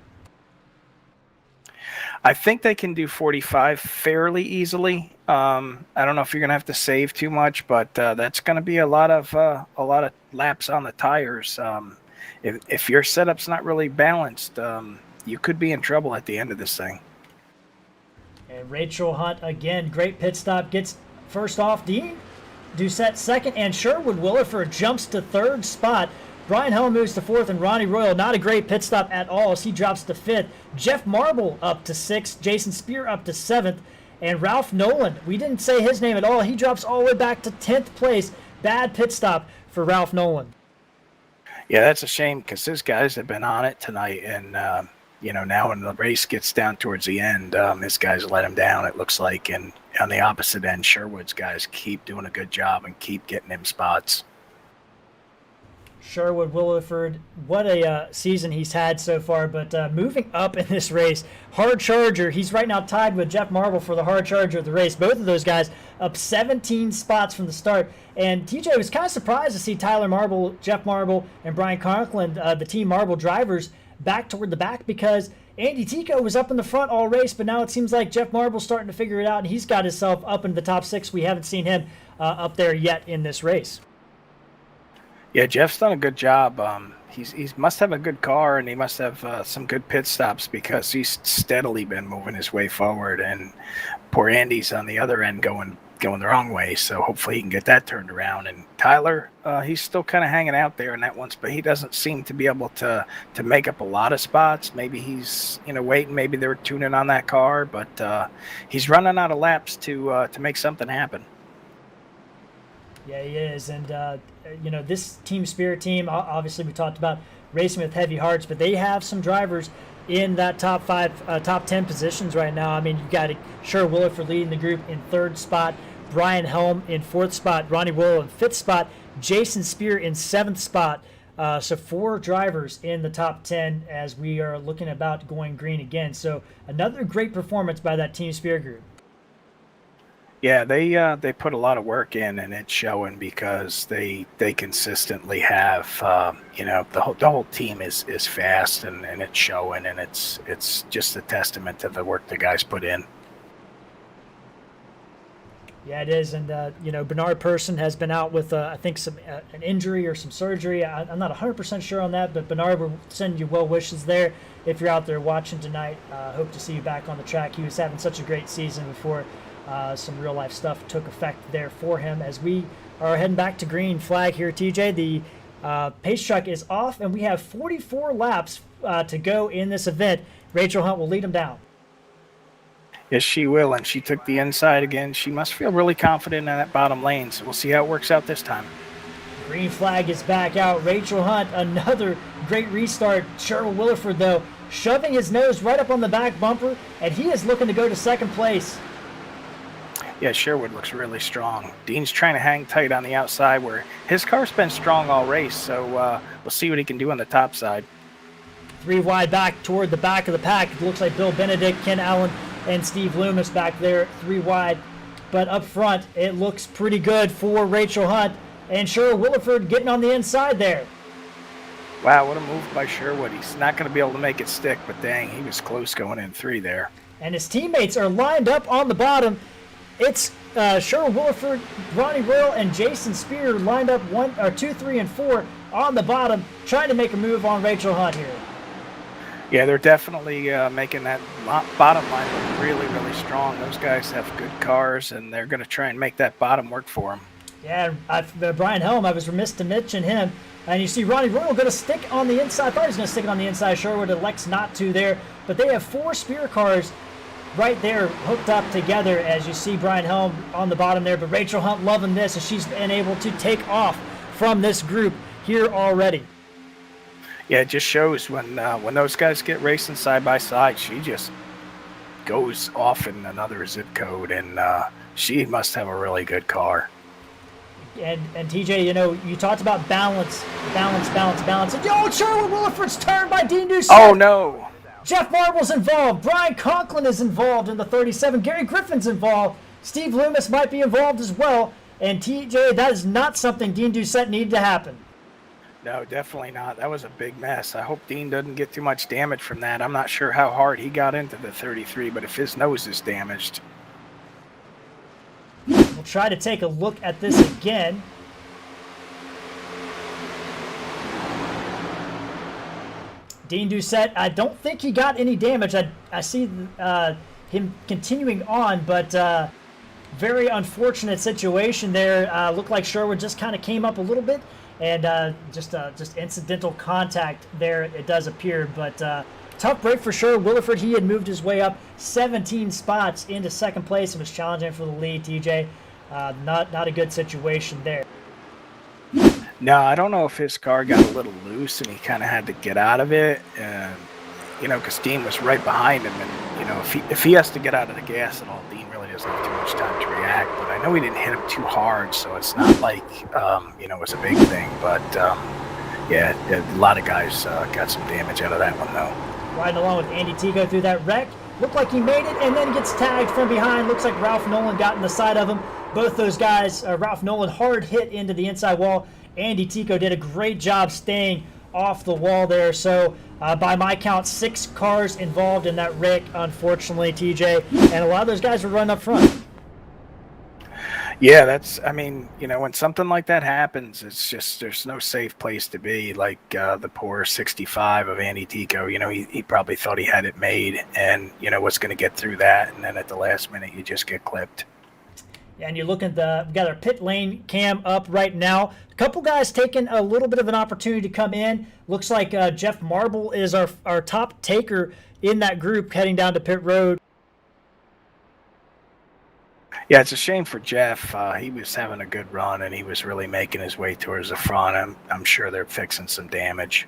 S2: I think they can do 45 fairly easily. I don't know if you're going to have to save too much, but that's going to be a lot of laps on the tires. If your setup's not really balanced, you could be in trouble at the end of this thing.
S1: And Rachel Hunt, again, great pit stop, gets first off. Dean Doucette second, and Sherwood Williford jumps to third spot. Brian Helm moves to fourth, and Ronnie Royal, not a great pit stop at all as he drops to fifth. Jeff Marble up to sixth, Jason Spear up to seventh, and Ralph Nolan, we didn't say his name at all. He drops all the way back to 10th place. Bad pit stop for Ralph Nolan.
S2: Yeah, that's a shame because his guys have been on it tonight, and now when the race gets down towards the end, his guys let him down, it looks like, and on the opposite end, Sherwood's guys keep doing a good job and keep getting him spots.
S1: Sherwood Williford, what a season he's had so far, but moving up in this race. Hard Charger, he's right now tied with Jeff Marble for the Hard Charger of the race. Both of those guys up 17 spots from the start. And TJ was kind of surprised to see Tyler Marble, Jeff Marble, and Brian Conklin, the Team Marble drivers, back toward the back because Andy Tico was up in the front all race, but now it seems like Jeff Marble's starting to figure it out, and he's got himself up into the top six. We haven't seen him up there yet in this race.
S2: Yeah, Jeff's done a good job. He must have a good car, and he must have some good pit stops because he's steadily been moving his way forward. And poor Andy's on the other end going the wrong way, so hopefully he can get that turned around. And Tyler, he's still kind of hanging out there in that one spot. He doesn't seem to be able to make up a lot of spots. Maybe he's waiting. Maybe they're tuning on that car, but he's running out of laps to make something happen.
S1: Yeah, he is. And, this Team Spirit team, obviously we talked about racing with heavy hearts, but they have some drivers in that top 10 positions right now. I mean, you've got Sher Williford leading the group in third spot, Brian Helm in fourth spot, Ronnie Royal in fifth spot, Jason Spear in seventh spot. So 4 drivers in the top 10 as we are looking about going green again. So another great performance by that Team Spear group.
S2: Yeah, they put a lot of work in, and it's showing because they consistently have the whole team is fast, and it's showing, and it's just a testament to the work the guys put in.
S1: Yeah, it is, and Bernard Person has been out with I think an injury or some surgery. I'm not 100% sure on that, but Bernard, we're sending you well wishes there. If you're out there watching tonight, hope to see you back on the track. He was having such a great season before some real life stuff took effect there for him. As we are heading back to green flag here, TJ, the pace truck is off, and we have 44 laps to go in this event. Rachel Hunt will lead them down.
S2: Yes, she will, and she took the inside again. She must feel really confident in that bottom lane, so we'll see how it works out this time.
S1: Green flag is back out. Rachel Hunt, another great restart. Sherwood Williford, though, shoving his nose right up on the back bumper, and he is looking to go to second place.
S2: Yeah, Sherwood looks really strong. Dean's trying to hang tight on the outside where his car's been strong all race, so we'll see what he can do on the top side.
S1: 3 wide back toward the back of the pack. It looks like Bill Benedict, Ken Allen, and Steve Loomis back there, 3 wide. But up front, it looks pretty good for Rachel Hunt. And Sherwood Williford getting on the inside there.
S2: Wow, what a move by Sherwood. He's not going to be able to make it stick, but dang, he was close going in 3 there.
S1: And his teammates are lined up on the bottom. It's Sherwood Williford, Ronnie Royal, and Jason Spear lined up 2, 3, and 4 on the bottom, trying to make a move on Rachel Hunt here.
S2: Yeah, they're definitely making that bottom line look really, really strong. Those guys have good cars, and they're going to try and make that bottom work for them.
S1: Yeah, Brian Helm, I was remiss to mention him. And you see Ronnie Royal going to stick on the inside. I thought he was going to stick on the inside. Sherwood elects not to there. But they have 4 Spear cars right there hooked up together, as you see Brian Helm on the bottom there. But Rachel Hunt loving this, as she's been able to take off from this group here already.
S2: Yeah, it just shows when those guys get racing side by side, she just goes off in another zip code, and she must have a really good car.
S1: And TJ, you know, you talked about balance. And Sherwood Williford's turned by Dean Doucette.
S2: Oh no!
S1: Jeff Marble's involved. Brian Conklin is involved in the 37. Gary Griffin's involved. Steve Loomis might be involved as well. And TJ, that is not something Dean Doucette needed to happen.
S2: No, definitely not. That was a big mess. I hope Dean doesn't get too much damage from that. I'm not sure how hard he got into the 33, but if his nose is damaged.
S1: We'll try to take a look at this again. Dean Doucette, I don't think he got any damage. I see him continuing on, but very unfortunate situation there. Looked like Sherwood just kind of came up a little bit, and just incidental contact there, it does appear. But tough break for Sherwood Williford. He had moved his way up 17 spots into second place and was challenging for the lead, TJ. Not a good situation there.
S2: No, I don't know if his car got a little loose and he kind of had to get out of it. You know, because Dean was right behind him, and you know, if he has to get out of the gas at all, Dean really doesn't have too much time to react. But I know he didn't hit him too hard, so it's not like you know, it's a big thing. But yeah, a lot of guys got some damage out of that one though.
S1: Riding along with Andy Tico through that wreck. Looked like he made it and then gets tagged from behind. Looks like Ralph Nolan got in the side of him. Both those guys, Ralph Nolan hard hit into the inside wall. Andy Tico did a great job staying off the wall there. So by my count, 6 cars involved in that wreck, unfortunately, TJ. And a lot of those guys were running up front.
S2: Yeah, I mean, you know, when something like that happens, it's just, there's no safe place to be. Like the poor 65 of Andy Tico, you know, he probably thought he had it made and, you know, was going to get through that. And then at the last minute, you just get clipped.
S1: And you look at we got our pit lane cam up right now. A couple guys taking a little bit of an opportunity to come in. Looks like Jeff Marble is our top taker in that group heading down to pit road.
S2: Yeah, it's a shame for Jeff. He was having a good run, and he was really making his way towards the front. I'm sure they're fixing some damage.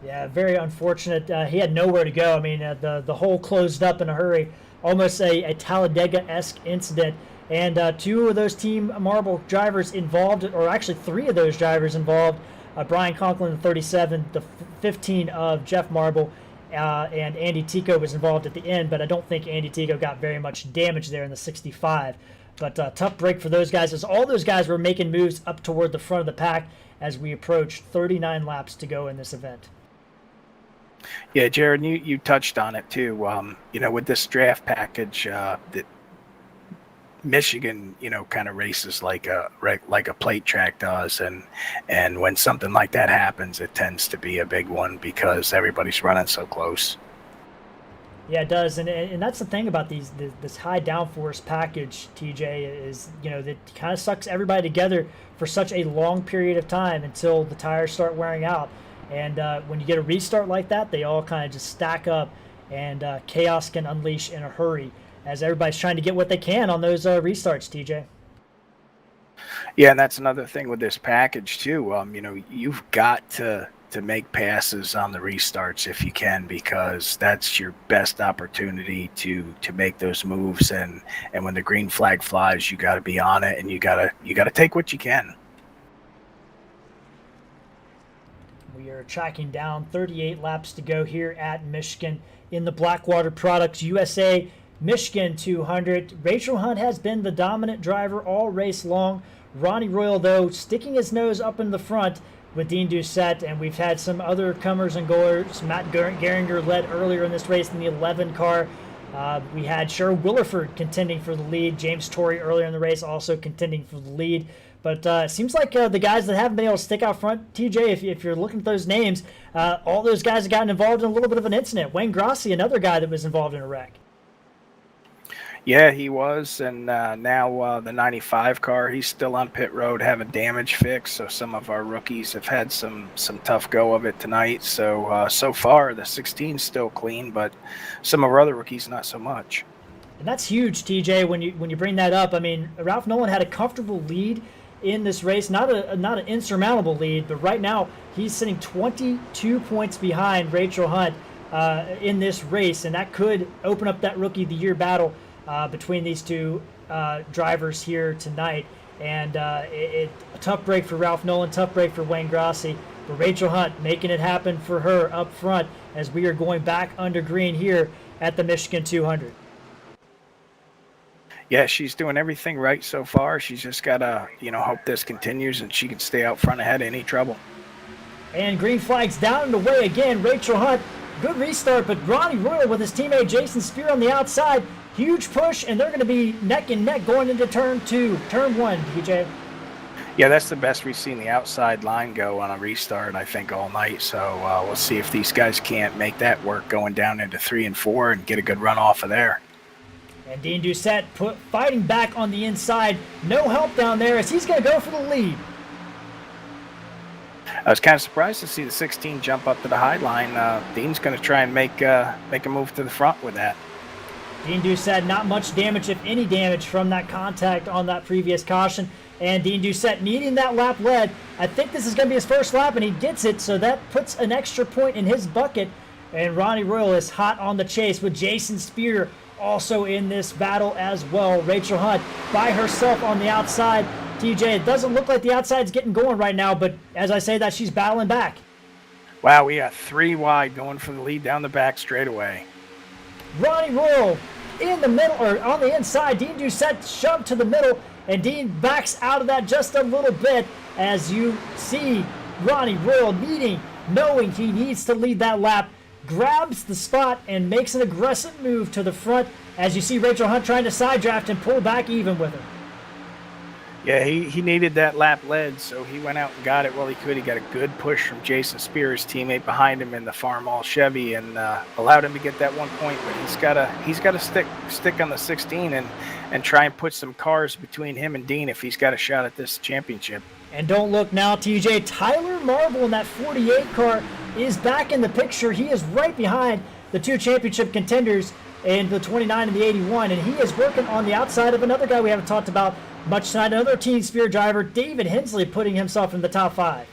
S1: Yeah, very unfortunate. He had nowhere to go. I mean, the hole closed up in a hurry. Almost a Talladega-esque incident. And 2 of those Team Marble drivers involved, or actually 3 of those drivers involved, Brian Conklin, the 37, the 15 of Jeff Marble, and Andy Tico was involved at the end, but I don't think Andy Tico got very much damage there in the 65. But tough break for those guys, as all those guys were making moves up toward the front of the pack as we approach 39 laps to go in this event.
S2: Yeah, Jared, you touched on it too. You know, with this draft package, that Michigan, you know, kind of races like a plate track does, and when something like that happens, it tends to be a big one because everybody's running so close.
S1: Yeah, it does, and that's the thing about this high downforce package, TJ, is, you know, that kind of sucks everybody together for such a long period of time until the tires start wearing out. And when you get a restart like that, they all kind of just stack up, and chaos can unleash in a hurry, as everybody's trying to get what they can on those restarts, TJ.
S2: Yeah, and that's another thing with this package too. You know, you've got to make passes on the restarts if you can, because that's your best opportunity to make those moves. And when the green flag flies, you got to be on it, and you got to take what you can.
S1: We are tracking down 38 laps to go here at Michigan in the Blackwater Products USA Michigan 200. Rachel Hunt has been the dominant driver all race long. Ronnie Royal, though, sticking his nose up in the front with Dean Doucette, and we've had some other comers and goers. Matt Gehringer led earlier in this race in the 11 car. We had Cheryl Williford contending for the lead. James Torrey earlier in the race also contending for the lead. But it seems like the guys that haven't been able to stick out front, TJ, if you're looking at those names, all those guys have gotten involved in a little bit of an incident. Wayne Grossi, another guy that was involved in a wreck.
S2: Yeah, he was, and now the 95 car, he's still on pit road having damage fixed, so some of our rookies have had some tough go of it tonight. So far, the 16's still clean, but some of our other rookies, not so much.
S1: And that's huge, TJ, when you bring that up. I mean, Ralph Nolan had a comfortable lead in this race, not an insurmountable lead, but right now he's sitting 22 points behind Rachel Hunt in this race, and that could open up that Rookie of the Year battle between these two drivers here tonight. And a tough break for Ralph Nolan, tough break for Wayne Grossi, but Rachel Hunt making it happen for her up front as we are going back under green here at the Michigan 200.
S2: Yeah, she's doing everything right so far. She's just got to, hope this continues and she can stay out front ahead of any trouble.
S1: And green flags down and away again. Rachel Hunt, good restart, but Ronnie Royal with his teammate Jason Spear on the outside. Huge push, and they're going to be neck and neck going into turn 1, DJ.
S2: Yeah, that's the best we've seen the outside line go on a restart, I think, all night. So we'll see if these guys can't make that work going down into 3 and 4 and get a good run off of there.
S1: And Dean Doucette fighting back on the inside. No help down there as he's going to go for the lead.
S2: I was kind of surprised to see the 16 jump up to the high line. Dean's going to try and make a move to the front with that.
S1: Dean Doucette, not much damage, if any damage, from that contact on that previous caution. And Dean Doucette needing that lap lead. I think this is going to be his first lap, and he gets it, so that puts an extra point in his bucket. And Ronnie Royal is hot on the chase with Jason Spear also in this battle as well. Rachel Hunt by herself on the outside. TJ, it doesn't look like the outside's getting going right now, but as I say that, she's battling back.
S2: Wow, we got 3 wide going for the lead down the back straight away.
S1: Ronnie Royal in the middle, or on the inside. Dean Doucette shoved to the middle, and Dean backs out of that just a little bit as you see Ronnie Royal knowing he needs to lead that lap, grabs the spot and makes an aggressive move to the front as you see Rachel Hunt trying to side draft and pull back even with her.
S2: Yeah, he needed that lap lead, so he went out and got it while he could. He got a good push from Jason Spears, teammate behind him in the Farmall Chevy, and allowed him to get that 1 point. But he's got to stick on the 16 and try and put some cars between him and Dean if he's got a shot at this championship.
S1: And don't look now, TJ. Tyler Marble in that 48 car is back in the picture. He is right behind the 2 championship contenders in the 29 and the 81, and he is working on the outside of another guy we haven't talked about much tonight, another Team Spear driver, David Hensley, putting himself in the top 5.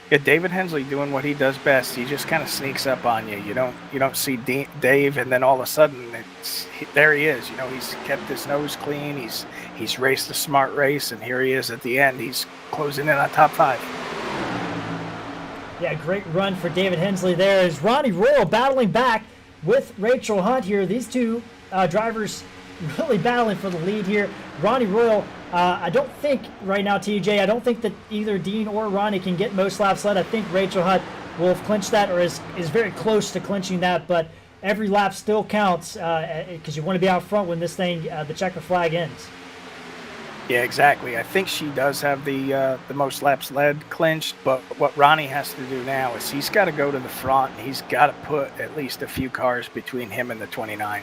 S2: Yeah, David Hensley doing what he does best. He just kind of sneaks up on you. You don't see Dave, and then all of a sudden, there he is. He's kept his nose clean. He's raced a smart race, and here he is at the end. He's closing in on top 5.
S1: Yeah, great run for David Hensley there. As Ronnie Royal battling back with Rachel Hunt here. These two drivers really battling for the lead here. Ronnie Royal, I don't think right now, TJ, I don't think that either Dean or Ronnie can get most laps led. I think Rachel Hunt will have clinched that, or is very close to clinching that, but every lap still counts because you want to be out front when this thing, the checker flag ends.
S2: Yeah, exactly. I think she does have the most laps led clinched, but what Ronnie has to do now is he's got to go to the front. And he's got to put at least a few cars between him and the 29.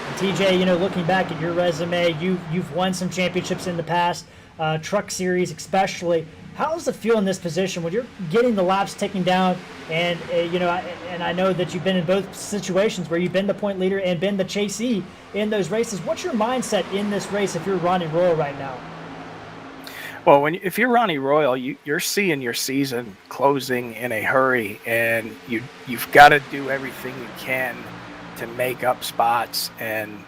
S1: And TJ, looking back at your resume, you've won some championships in the past, Truck Series especially. How does it feel in this position when you're getting the laps ticking down? And and I know that you've been in both situations where you've been the point leader and been the chasee in those races. What's your mindset in this race if you're Ronnie Royal right now?
S2: Well, if you're Ronnie Royal, you're seeing your season closing in a hurry, and you've got to do everything you can to make up spots. And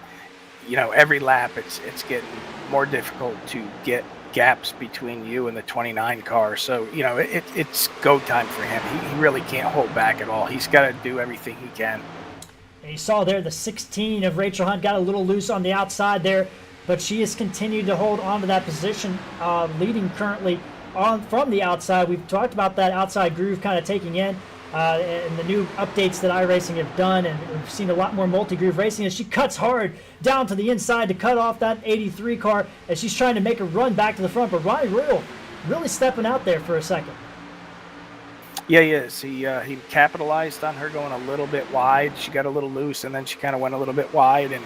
S2: every lap it's getting more difficult to get gaps between you and the 29 car. So it's go time for him. He really can't hold back at all. He's got to do everything he can.
S1: And you saw there the 16 of Rachel Hunt got a little loose on the outside there, but she has continued to hold on to that position, leading currently from the outside. We've talked about that outside groove kind of taking in. And the new updates that iRacing have done, and we've seen a lot more multi-groove racing as she cuts hard down to the inside to cut off that 83 car as she's trying to make a run back to the front. But Ronnie Royal really stepping out there for a second.
S2: Yeah, he is. He capitalized on her going a little bit wide. She got a little loose, and then she kind of went a little bit wide, and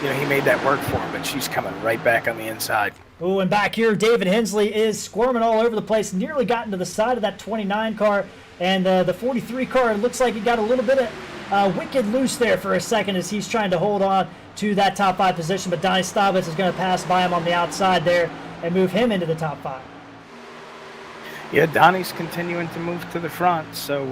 S2: he made that work for him. But she's coming right back on the inside.
S1: Oh, and back here, David Hensley is squirming all over the place. Nearly got into the side of that 29 car, and the 43 car looks like it got a little bit of wicked loose there for a second as he's trying to hold on to that top 5 position. But Donnie Staubitz is going to pass by him on the outside there and move him into the top 5.
S2: Yeah, Donnie's continuing to move to the front. So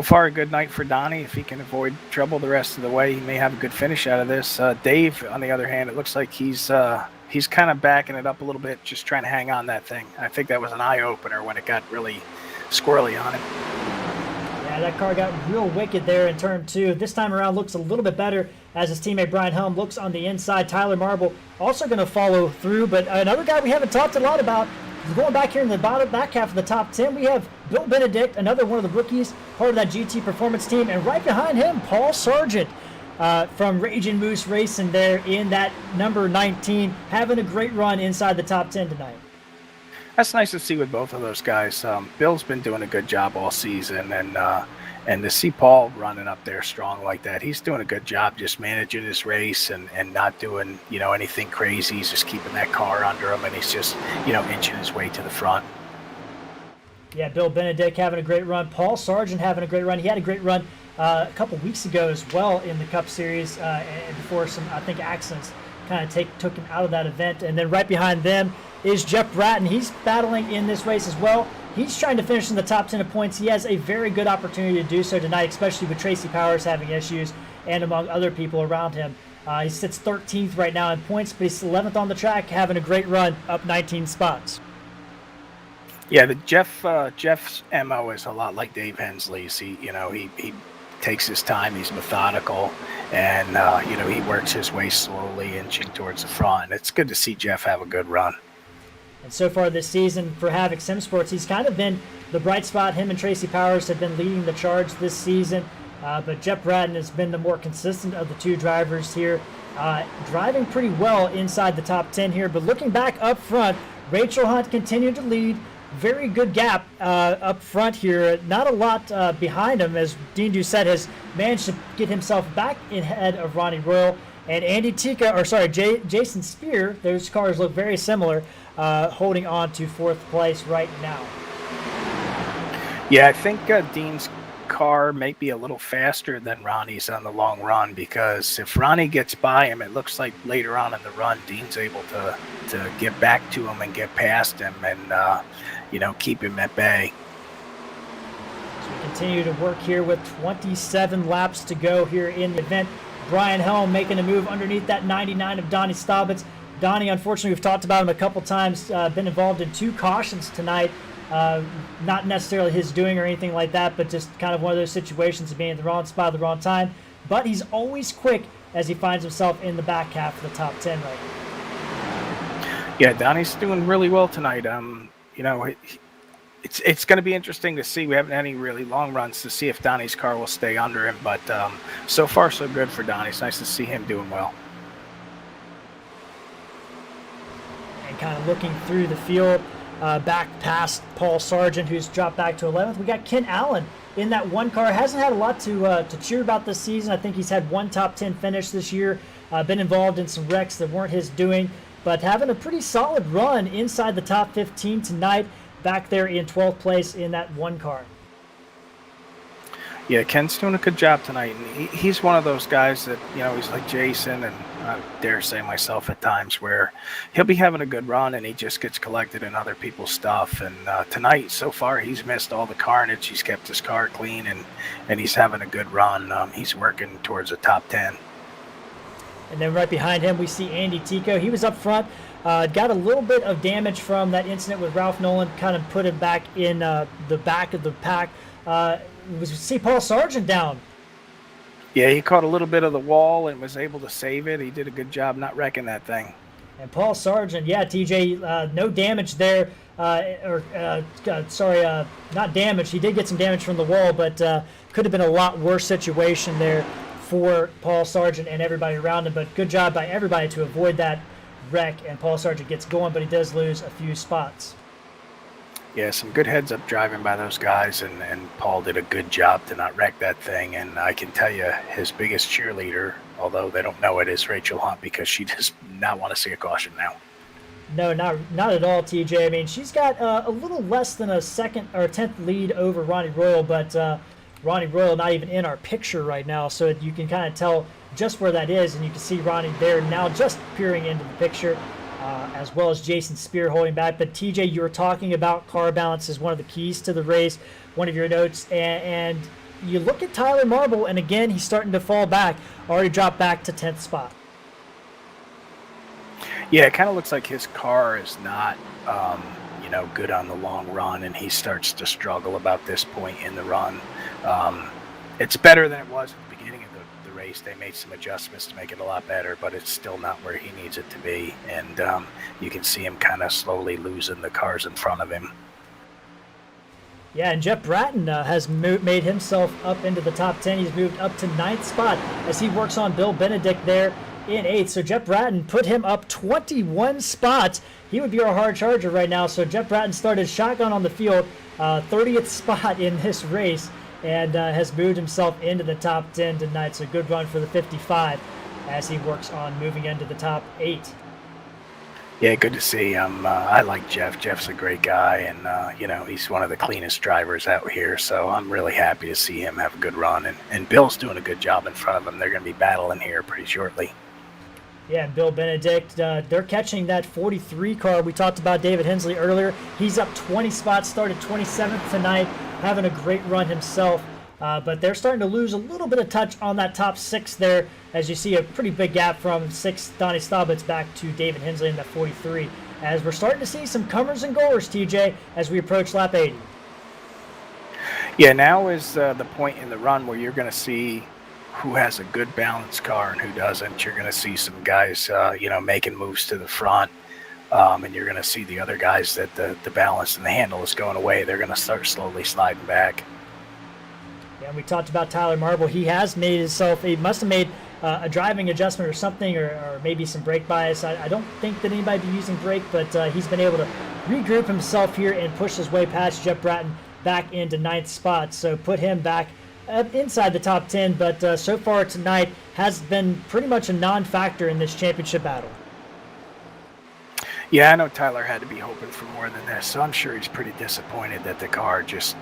S2: far a good night for Donnie. If he can avoid trouble the rest of the way, he may have a good finish out of this. Dave, on the other hand, it looks like he's kind of backing it up a little bit, just trying to hang on that thing. I think that was an eye-opener when it got really squirrely on him.
S1: Yeah, that car got real wicked there in turn 2. This time around looks a little bit better as his teammate Brian Helm looks on the inside. Tyler Marble also going to follow through, but another guy we haven't talked a lot about, going back here in the back half of the top 10, we have Bill Benedict, another one of the rookies, part of that GT Performance team, and right behind him, Paul Sargent from Raging Moose Racing there in that number 19, having a great run inside the top 10 tonight.
S2: That's nice to see with both of those guys. Bill's been doing a good job all season, and to see Paul running up there strong like that, he's doing a good job just managing his race and not doing, anything crazy. He's just keeping that car under him, and he's just, inching his way to the front.
S1: Yeah, Bill Benedict having a great run. Paul Sargent having a great run. He had a great run a couple weeks ago as well in the Cup Series and before some, I think, accidents kind of took him out of that event. And then right behind them is Jeff Bratton. He's battling in this race as well. He's trying to finish in the top 10 of points. He has a very good opportunity to do so tonight, especially with Tracy Powers having issues and among other people around him. He sits 13th right now in points, but he's 11th on the track, having a great run, up 19 spots.
S2: Yeah, the Jeff's MO is a lot like Dave Hensley's. He takes his time, he's methodical, and he works his way slowly, inching towards the front. It's good to see Jeff have a good run.
S1: And so far this season for Havoc Sim Sports, he's kind of been the bright spot. Him and Tracy Powers have been leading the charge this season, but Jeff Bratton has been the more consistent of the two drivers here, driving pretty well inside the top 10 here. But looking back up front, Rachel Hunt continued to lead. Very good gap up front here. Not a lot behind him as Dean Doucette has managed to get himself back in ahead of Ronnie Royal. And Jason Spear, those cars look very similar, holding on to 4th place right now.
S2: Yeah, I think Dean's car may be a little faster than Ronnie's on the long run, because if Ronnie gets by him, it looks like later on in the run, Dean's able to get back to him and get past him and, keep him at bay.
S1: So we continue to work here with 27 laps to go here in the event. Brian Helm making a move underneath that 99 of Donnie Staubitz. Donnie, unfortunately, we've talked about him a couple times, been involved in 2 cautions tonight. Not necessarily his doing or anything like that, but just kind of one of those situations of being in the wrong spot at the wrong time. But he's always quick as he finds himself in the back half of the top 10 right now.
S2: Yeah, Donnie's doing really well tonight. It's going to be interesting to see. We haven't had any really long runs to see if Donnie's car will stay under him, but so far so good for Donnie. It's nice to see him doing well.
S1: And kind of looking through the field, back past Paul Sargent, who's dropped back to 11th. We got Ken Allen in that one car. Hasn't had a lot to cheer about this season. I think he's had 1 top 10 finish this year. Been involved in some wrecks that weren't his doing, but having a pretty solid run inside the top 15 tonight. Back there in 12th place in that one car.
S2: Yeah, Ken's doing a good job tonight. And he's one of those guys that, he's like Jason, and I dare say myself at times, where he'll be having a good run and he just gets collected in other people's stuff. And tonight, so far, he's missed all the carnage. He's kept his car clean, and he's having a good run. He's working towards the top 10.
S1: And then right behind him, we see Andy Tico. He was up front. Got a little bit of damage from that incident with Ralph Nolan, kind of put him back in the back of the pack. We see Paul Sargent down.
S2: Yeah, he caught a little bit of the wall and was able to save it. He did a good job not wrecking that thing.
S1: And Paul Sargent, yeah, TJ, no damage there. Not damage. He did get some damage from the wall, but could have been a lot worse situation there for Paul Sargent and everybody around him. But good job by everybody to avoid that wreck. And Paul Sargent gets going, but he does lose a few spots.
S2: Yeah, some good heads-up driving by those guys, and Paul did a good job to not wreck that thing. And I can tell you, his biggest cheerleader, although they don't know it, is Rachel Hunt, because she does not want to see a caution now.
S1: No, not at all, TJ. I mean, she's got a little less than a second or 10th lead over Ronnie Royal, but Ronnie Royal not even in our picture right now, so you can kind of tell just where that is, and you can see Ronnie there now just peering into the picture. As well as Jason Spear holding back. But TJ, you were talking about car balance as one of the keys to the race, one of your notes, and you look at Tyler Marble, and again, he's starting to fall back, already dropped back to 10th spot.
S2: Yeah, it kind of looks like his car is not, good on the long run, and he starts to struggle about this point in the run. It's better than it was at the beginning of the race. They made some adjustments to make it a lot better, but it's still not where he needs it to be. And you can see him kind of slowly losing the cars in front of him.
S1: Yeah, and Jeff Bratton has made himself up into the top 10. He's moved up to 9th spot as he works on Bill Benedict there in 8th. So Jeff Bratton put him up 21 spots. He would be our hard charger right now. So Jeff Bratton started shotgun on the field, 30th spot in this race, and has moved himself into the top 10 tonight. So good run for the 55 as he works on moving into the top 8.
S2: Yeah, good to see him. I like Jeff. Jeff's a great guy, and, he's one of the cleanest drivers out here. So I'm really happy to see him have a good run. And Bill's doing a good job in front of him. They're going to be battling here pretty shortly.
S1: Yeah, and Bill Benedict, they're catching that 43 car. We talked about David Hensley earlier. He's up 20 spots, started 27th tonight, having a great run himself. But they're starting to lose a little bit of touch on that top 6 there, as you see a pretty big gap from 6th Donnie Staubitz back to David Hensley in that 43. As we're starting to see some comers and goers, TJ, as we approach lap 80.
S2: Yeah, now is the point in the run where you're going to see who has a good balanced car and who doesn't. You're going to see some guys, making moves to the front. And you're going to see the other guys that the balance and the handle is going away. They're going to start slowly sliding back.
S1: Yeah, and we talked about Tyler Marble. He has made himself, he must have made a driving adjustment or something, or maybe some brake bias. I don't think that anybody be using brake, but he's been able to regroup himself here and push his way past Jeff Bratton back into 9th spot. So put him back inside the top 10, but so far tonight has been pretty much a non-factor in this championship battle.
S2: Yeah, I know Tyler had to be hoping for more than this, so I'm sure he's pretty disappointed that the car just,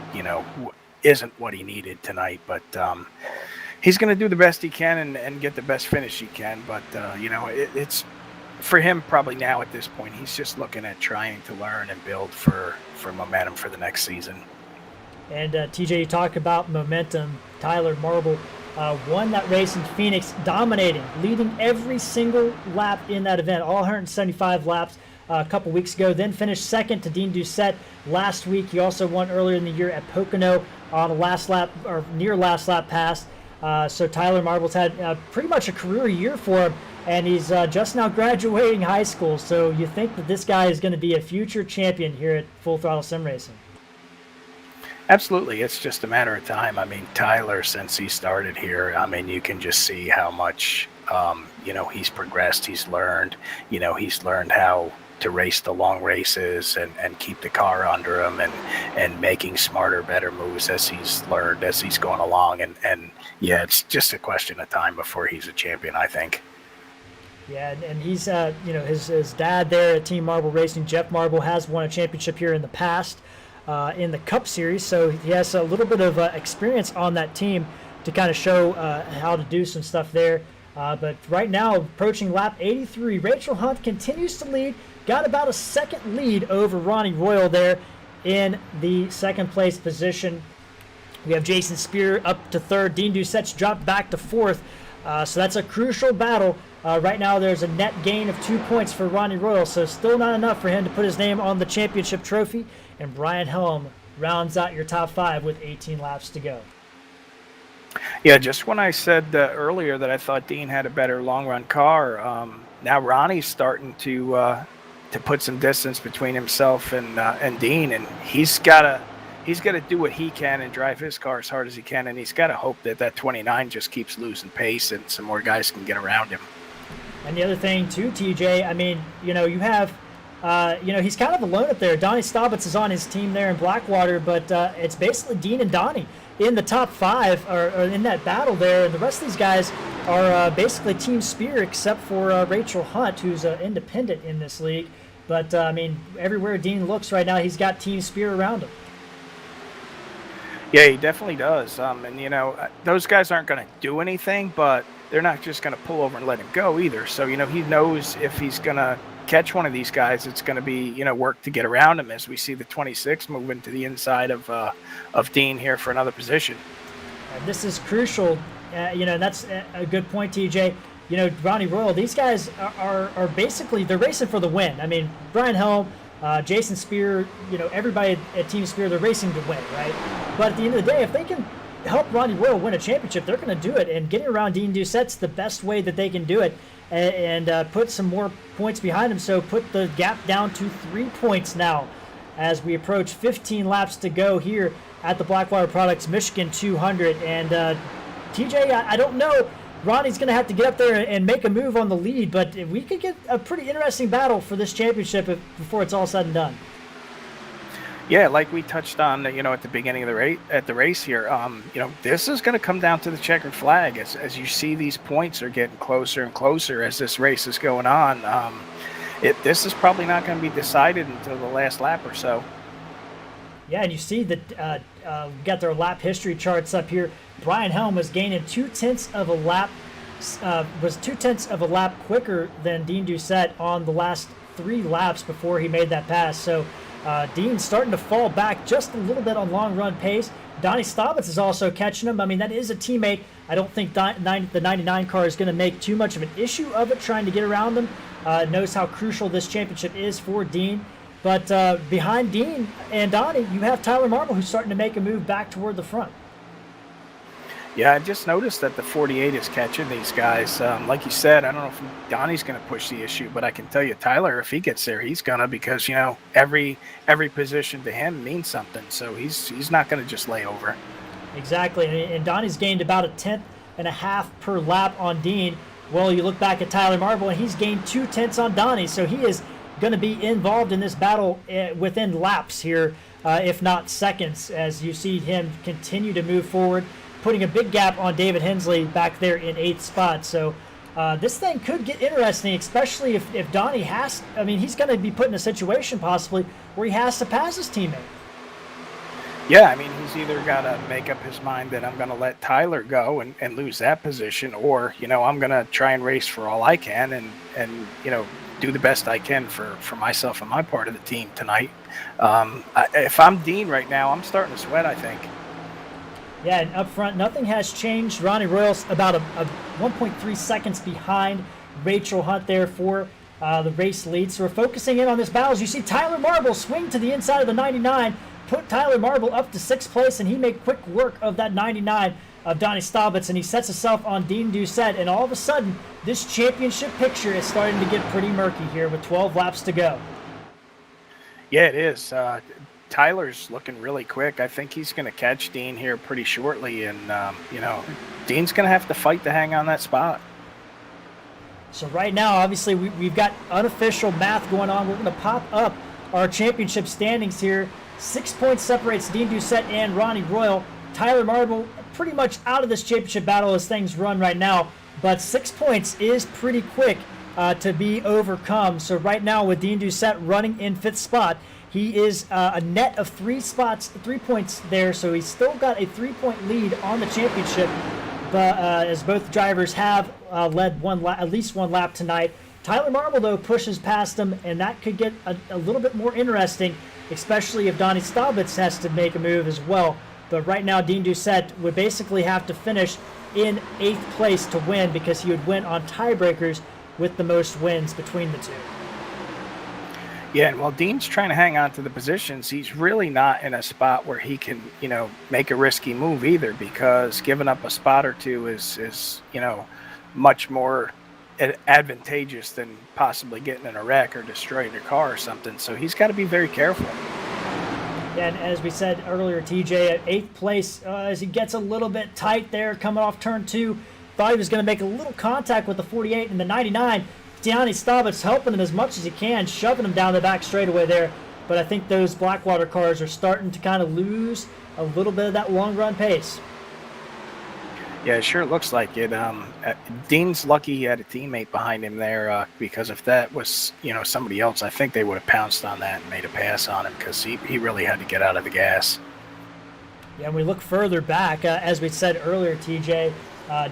S2: isn't what he needed tonight. But he's going to do the best he can and get the best finish he can. But, it's for him probably now at this point, he's just looking at trying to learn and build for momentum for the next season.
S1: And TJ, you talk about momentum. Tyler Marble won that race in Phoenix, dominating, leading every single lap in that event, all 175 laps a couple weeks ago. Then finished second to Dean Doucette last week. He also won earlier in the year at Pocono on a last lap or near last lap pass. So Tyler Marble's had pretty much a career year for him, and he's just now graduating high school. So you think that this guy is going to be a future champion here at Full Throttle Sim Racing?
S2: Absolutely. It's just a matter of time. I mean, Tyler, since he started here, you can just see how much, he's progressed. He's learned, he's learned how to race the long races and keep the car under him and making smarter, better moves as he's learned, as he's going along. And yeah, it's just a question of time before he's a champion, I think.
S1: Yeah, and he's, his dad there at Team Marble Racing, Jeff Marble, has won a championship here in the past. In the Cup Series, so he has a little bit of experience on that team to kind of show how to do some stuff there. But right now, approaching lap 83, Rachel Hunt continues to lead, got about a second lead over Ronnie Royal there in the second place position. We have Jason Spear up to third. Dean Doucette's dropped back to fourth. So that's a crucial battle. Right now, there's a net gain of 2 points for Ronnie Royal, so still not enough for him to put his name on the championship trophy. And Brian Helm rounds out your top 5 with 18 laps to go.
S2: Yeah, just when I said earlier that I thought Dean had a better long run car, now Ronnie's starting to put some distance between himself and Dean, and he's got to do what he can and drive his car as hard as he can, and he's got to hope that that 29 just keeps losing pace and some more guys can get around him.
S1: And the other thing too, TJ, I mean, you have, he's kind of alone up there. Donnie Staubitz is on his team there in Blackwater, but it's basically Dean and Donnie in the top five, or in that battle there, and the rest of these guys are basically Team Spear, except for Rachel Hunt, who's independent in this league. But, I mean, everywhere Dean looks right now, he's got Team Spear around him.
S2: Yeah, he definitely does. Those guys aren't going to do anything, but they're not just going to pull over and let him go either. So, he knows if he's going to catch one of these guys, it's going to be, work to get around him, as we see the 26 moving to the inside of Dean here for another position.
S1: This is crucial. That's a good point, TJ. Ronnie Royal, these guys are basically, they're racing for the win. I mean, Brian Helm, Jason Spear, everybody at Team Spear, they're racing to win, right? But at the end of the day, if they can help Ronnie Royal win a championship, they're going to do it. And getting around Dean Doucette's the best way that they can do it, and put some more points behind him. So put the gap down to 3 points now as we approach 15 laps to go here at the Blackwater Products Michigan 200. And TJ, I don't know. Ronnie's going to have to get up there and make a move on the lead, but we could get a pretty interesting battle for this championship before it's all said and done.
S2: Yeah, like we touched on, at the beginning of the race here, this is going to come down to the checkered flag as you see these points are getting closer and closer as this race is going on. This is probably not going to be decided until the last lap or so.
S1: Yeah, and you see that we got their lap history charts up here. Brian Helm was gaining 0.2 of a lap, was 0.2 of a lap quicker than Dean Doucette on the last 3 laps before he made that pass. So Dean's starting to fall back just a little bit on long run pace. Donnie Staubitz is also catching him. I mean, that is a teammate. I don't think the 99 car is going to make too much of an issue of it, trying to get around him. Knows how crucial this championship is for Dean. But behind Dean and Donnie, you have Tyler Marble, who's starting to make a move back toward the front.
S2: Yeah, I just noticed that the 48 is catching these guys. Like you said, I don't know if Donnie's going to push the issue, but I can tell you, Tyler, if he gets there, he's going to, because, every position to him means something. So he's not going to just lay over.
S1: Exactly. And Donnie's gained about 1.5 per lap on Dean. Well, you look back at Tyler Marble, and he's gained 0.2 on Donnie. So he is going to be involved in this battle within laps here, if not seconds, as you see him continue to move forward, putting a big gap on David Hensley back there in 8th spot. So this thing could get interesting, especially if Donnie he's going to be put in a situation possibly where he has to pass his teammate.
S2: Yeah, he's either got to make up his mind that I'm going to let Tyler go and lose that position, or, I'm going to try and race for all I can and do the best I can for myself and my part of the team tonight. If I'm Dean right now, I'm starting to sweat, I think.
S1: Yeah, and up front, nothing has changed. Ronnie Royals about a 1.3 seconds behind Rachel Hunt there for the race lead. So we're focusing in on this battle. As you see Tyler Marble swing to the inside of the 99, put Tyler Marble up to 6th place, and he made quick work of that 99 of Donnie Staubitz, and he sets himself on Dean Doucette. And all of a sudden, this championship picture is starting to get pretty murky here with 12 laps to go.
S2: Yeah, it is. Tyler's looking really quick. I think he's going to catch Dean here pretty shortly, and Dean's going to have to fight to hang on that spot.
S1: So right now, obviously, we've got unofficial math going on. We're going to pop up our championship standings here. 6 points separates Dean Doucette and Ronnie Royal. Tyler Marble pretty much out of this championship battle as things run right now, but 6 points is pretty quick to be overcome. So right now, with Dean Doucette running in 5th spot, he is a net of 3 points there, so he's still got a 3-point lead on the championship. But as both drivers have led at least one lap tonight, Tyler Marble, though, pushes past him, and that could get a little bit more interesting, especially if Donnie Staubitz has to make a move as well. But right now, Dean Doucette would basically have to finish in 8th place to win, because he would win on tiebreakers with the most wins between the two.
S2: Yeah, and while Dean's trying to hang on to the positions, he's really not in a spot where he can, make a risky move either, because giving up a spot or two is much more advantageous than possibly getting in a wreck or destroying your car or something. So he's got to be very careful.
S1: Yeah, and as we said earlier, TJ at 8th place, as he gets a little bit tight there coming off turn 2, thought he was going to make a little contact with the 48 and the 99. Gianni Staubitz helping him as much as he can, shoving him down the back straightaway there. But I think those Blackwater cars are starting to kind of lose a little bit of that long run pace.
S2: Yeah, it sure looks like it. Dean's lucky he had a teammate behind him there, because if that was, somebody else, I think they would have pounced on that and made a pass on him, because he really had to get out of the gas.
S1: Yeah, and we look further back, as we said earlier, TJ,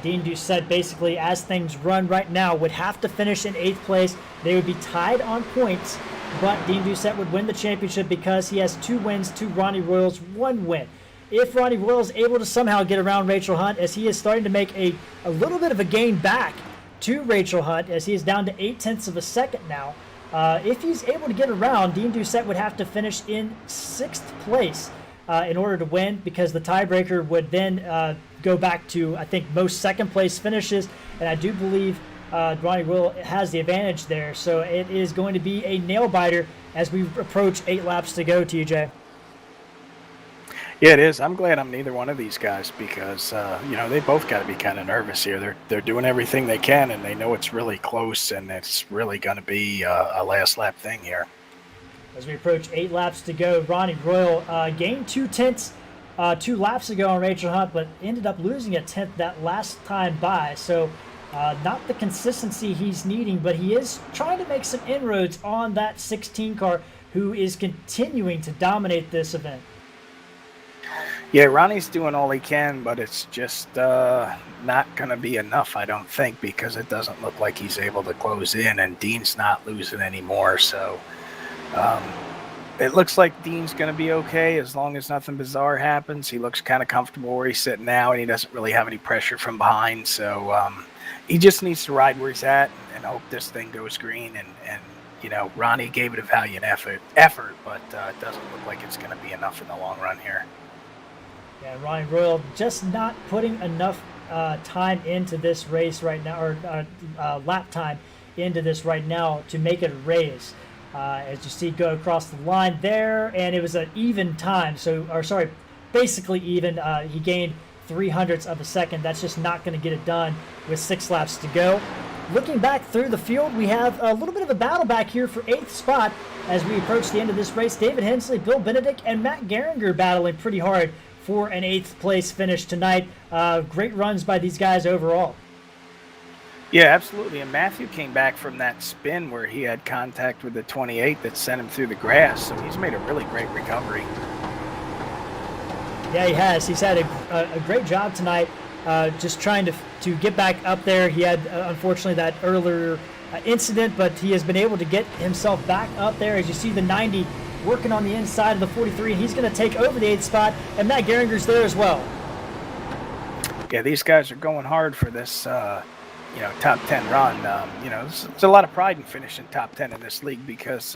S1: Dean Doucette basically, as things run right now, would have to finish in 8th place. They would be tied on points, but Dean Doucette would win the championship because he has 2 wins to Ronnie Royal's 1 win. If Ronnie Royal is able to somehow get around Rachel Hunt, as he is starting to make a little bit of a gain back to Rachel Hunt, as he is down to 0.8 of a second now. If he's able to get around, Dean Doucette would have to finish in 6th place in order to win, because the tiebreaker would then go back to, I think, most second place finishes, and I do believe Ronnie Royal has the advantage there. So it is going to be a nail biter as we approach 8 laps to go, TJ.
S2: Yeah, it is. I'm glad I'm neither one of these guys, because they both got to be kind of nervous here. They're doing everything they can, and they know it's really close, and it's really going to be a last lap thing here.
S1: As we approach 8 laps to go, Ronnie Royal gained 2/10 2 laps ago on Rachel Hunt, but ended up losing a 10th that last time by. So not the consistency he's needing, but he is trying to make some inroads on that 16 car, who is continuing to dominate this event.
S2: Yeah, Ronnie's doing all he can, but it's just not going to be enough, I don't think, because it doesn't look like he's able to close in, and Dean's not losing anymore. So it looks like Dean's going to be okay as long as nothing bizarre happens. He looks kind of comfortable where he's sitting now, and he doesn't really have any pressure from behind. So he just needs to ride where he's at and hope this thing goes green. And Ronnie gave it a valiant effort, but it doesn't look like it's going to be enough in the long run here.
S1: Yeah, Ronnie Royal just not putting enough time into this race right now, or lap time into this right now to make it a race. As you see go across the line there, and it was an even time. Basically even. He gained 0.03 of a second. That's just not going to get it done with 6 laps to go. Looking back through the field, we have a little bit of a battle back here for 8th spot as we approach the end of this race. David Hensley, Bill Benedict, and Matt Geringer battling pretty hard for an 8th place finish tonight. Great runs by these guys overall.
S2: Yeah, absolutely. And Matthew came back from that spin where he had contact with the 28 that sent him through the grass. So he's made a really great recovery.
S1: Yeah, he has. He's had a great job tonight, just trying to get back up there. He had, unfortunately, that earlier incident, but he has been able to get himself back up there. As you see the 90 working on the inside of the 43, and he's going to take over the 8th spot, and Matt Geringer's there as well.
S2: Yeah, these guys are going hard for this top 10 run. There's a lot of pride in finishing top 10 in this league, because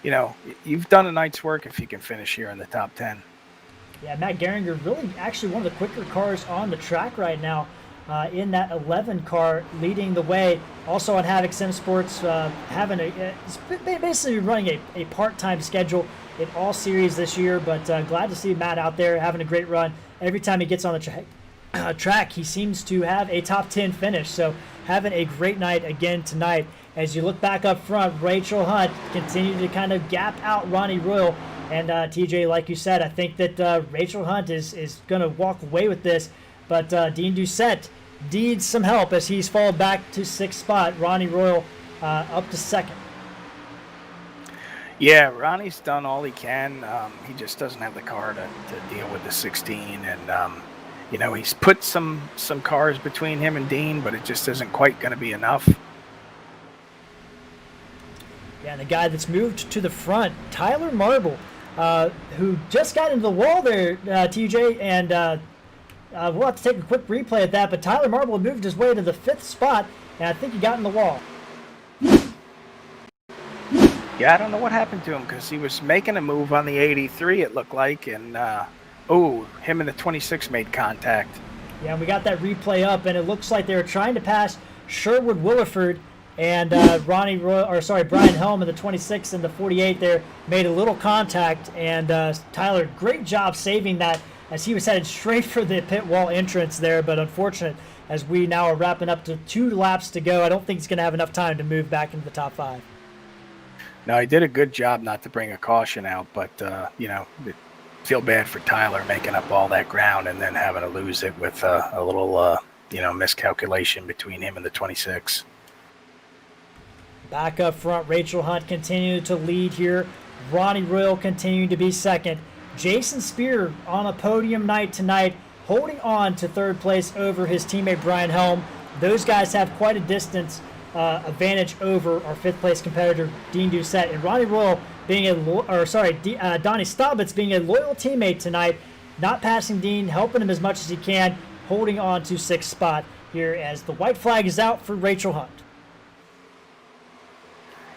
S2: you've done a night's work if you can finish here in the top 10.
S1: Yeah, Matt Geringer really actually one of the quicker cars on the track right now, in that 11 car leading the way. Also on Havoc Sim Sports, it's basically running a part-time schedule in all series this year, but glad to see Matt out there having a great run. Every time he gets on the track, he seems to have a top 10 finish. So having a great night again tonight. As you look back up front, Rachel Hunt continued to kind of gap out Ronnie Royal. And TJ, like you said, I think that Rachel Hunt is going to walk away with this. But Dean Doucette needs some help as he's fallen back to 6th spot. Ronnie Royal up to 2nd.
S2: Yeah, Ronnie's done all he can. He just doesn't have the car to deal with the 16. And, he's put some cars between him and Dean, but it just isn't quite going to be enough.
S1: Yeah, and the guy that's moved to the front, Tyler Marble, who just got into the wall there, TJ, and we'll have to take a quick replay of that, but Tyler Marble moved his way to the 5th spot, and I think he got in the wall.
S2: Yeah, I don't know what happened to him because he was making a move on the 83, it looked like, and him and the 26 made contact.
S1: Yeah, and we got that replay up, and it looks like they were trying to pass Sherwood Williford, and Brian Helm in the 26 and the 48 there made a little contact, and Tyler, great job saving that as he was headed straight for the pit wall entrance there, but unfortunate as we now are wrapping up to 2 laps to go. I don't think he's going to have enough time to move back into the top 5.
S2: No, he did a good job not to bring a caution out, but, feel bad for Tyler making up all that ground and then having to lose it with a little, miscalculation between him and the 26.
S1: Back up front, Rachel Hunt continued to lead here. Ronnie Royal continuing to be second. Jason Spear on a podium night tonight, holding on to third place over his teammate Brian Helm. Those guys have quite a distance advantage over our 5th place competitor Dean Doucette, and Ronnie Royal being Donnie Staubitz being a loyal teammate tonight, not passing Dean, helping him as much as he can, holding on to 6th spot here as the white flag is out for Rachel Hunt.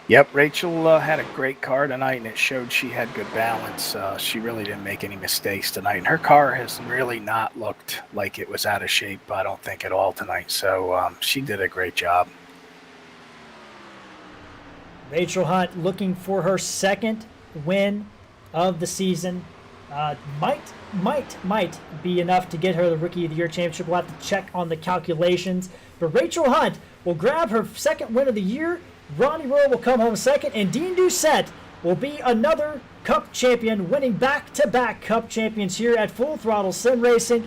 S2: Yep, Rachel had a great car tonight, and it showed she had good balance. She really didn't make any mistakes tonight, and her car has really not looked like it was out of shape, I don't think, at all tonight. So she did a great job.
S1: Rachel Hunt looking for her 2nd win of the season. Might be enough to get her the Rookie of the Year championship. We'll have to check on the calculations. But Rachel Hunt will grab her 2nd win of the year. Ronnie Royal will come home 2nd, and Dean Doucette will be another Cup champion, winning back-to-back Cup champions here at Full Throttle Sim Racing.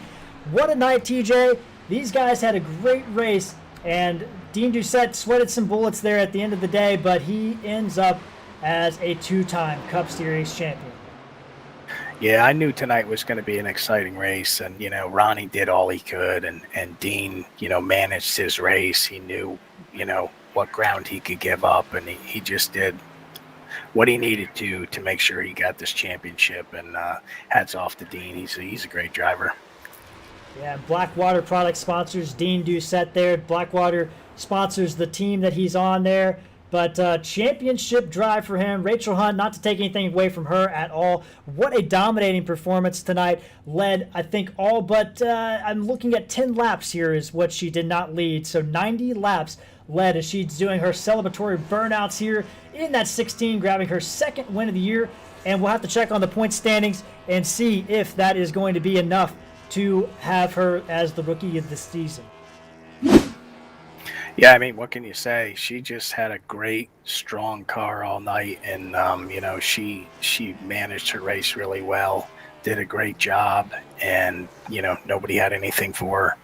S1: What a night, TJ. These guys had a great race, and Dean Doucette sweated some bullets there at the end of the day, but he ends up as a 2-time Cup Series champion.
S2: Yeah, I knew tonight was going to be an exciting race, and, Ronnie did all he could, and Dean, managed his race. He knew, what ground he could give up, and he just did what he needed to make sure he got this championship, and hats off to Dean. He's a great driver.
S1: Yeah, Blackwater product sponsors Dean Doucette there. Blackwater sponsors the team that he's on there. But championship drive for him. Rachel Hunt, not to take anything away from her at all. What a dominating performance tonight. Led, I think, all but, I'm looking at 10 laps here is what she did not lead. So 90 laps led as she's doing her celebratory burnouts here in that 16, grabbing her 2nd win of the year. And we'll have to check on the point standings and see if that is going to be enough to have her as the Rookie of the season.
S2: Yeah, I mean, what can you say? She just had a great, strong car all night, and she managed her race really well, did a great job, and nobody had anything for her.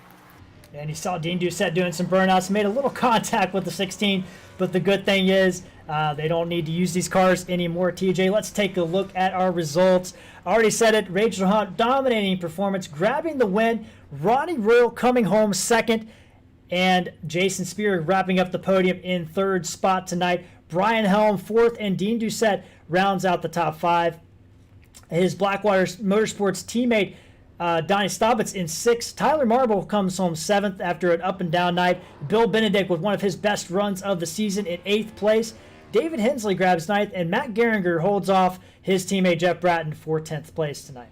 S1: And you saw Dean Doucette doing some burnouts, made a little contact with the 16, but the good thing is they don't need to use these cars anymore. TJ, let's take a look at our results. I already said it. Rachel Hunt, dominating performance, grabbing the win. Ronnie Royal coming home 2nd. And Jason Spear wrapping up the podium in 3rd spot tonight. Brian Helm 4th, and Dean Doucette rounds out the top 5. His Blackwater Motorsports teammate, Donnie Staubitz, in 6th. Tyler Marble comes home 7th after an up-and-down night. Bill Benedict with one of his best runs of the season in 8th place. David Hensley grabs 9th, and Matt Geringer holds off his teammate Jeff Bratton for 10th place tonight.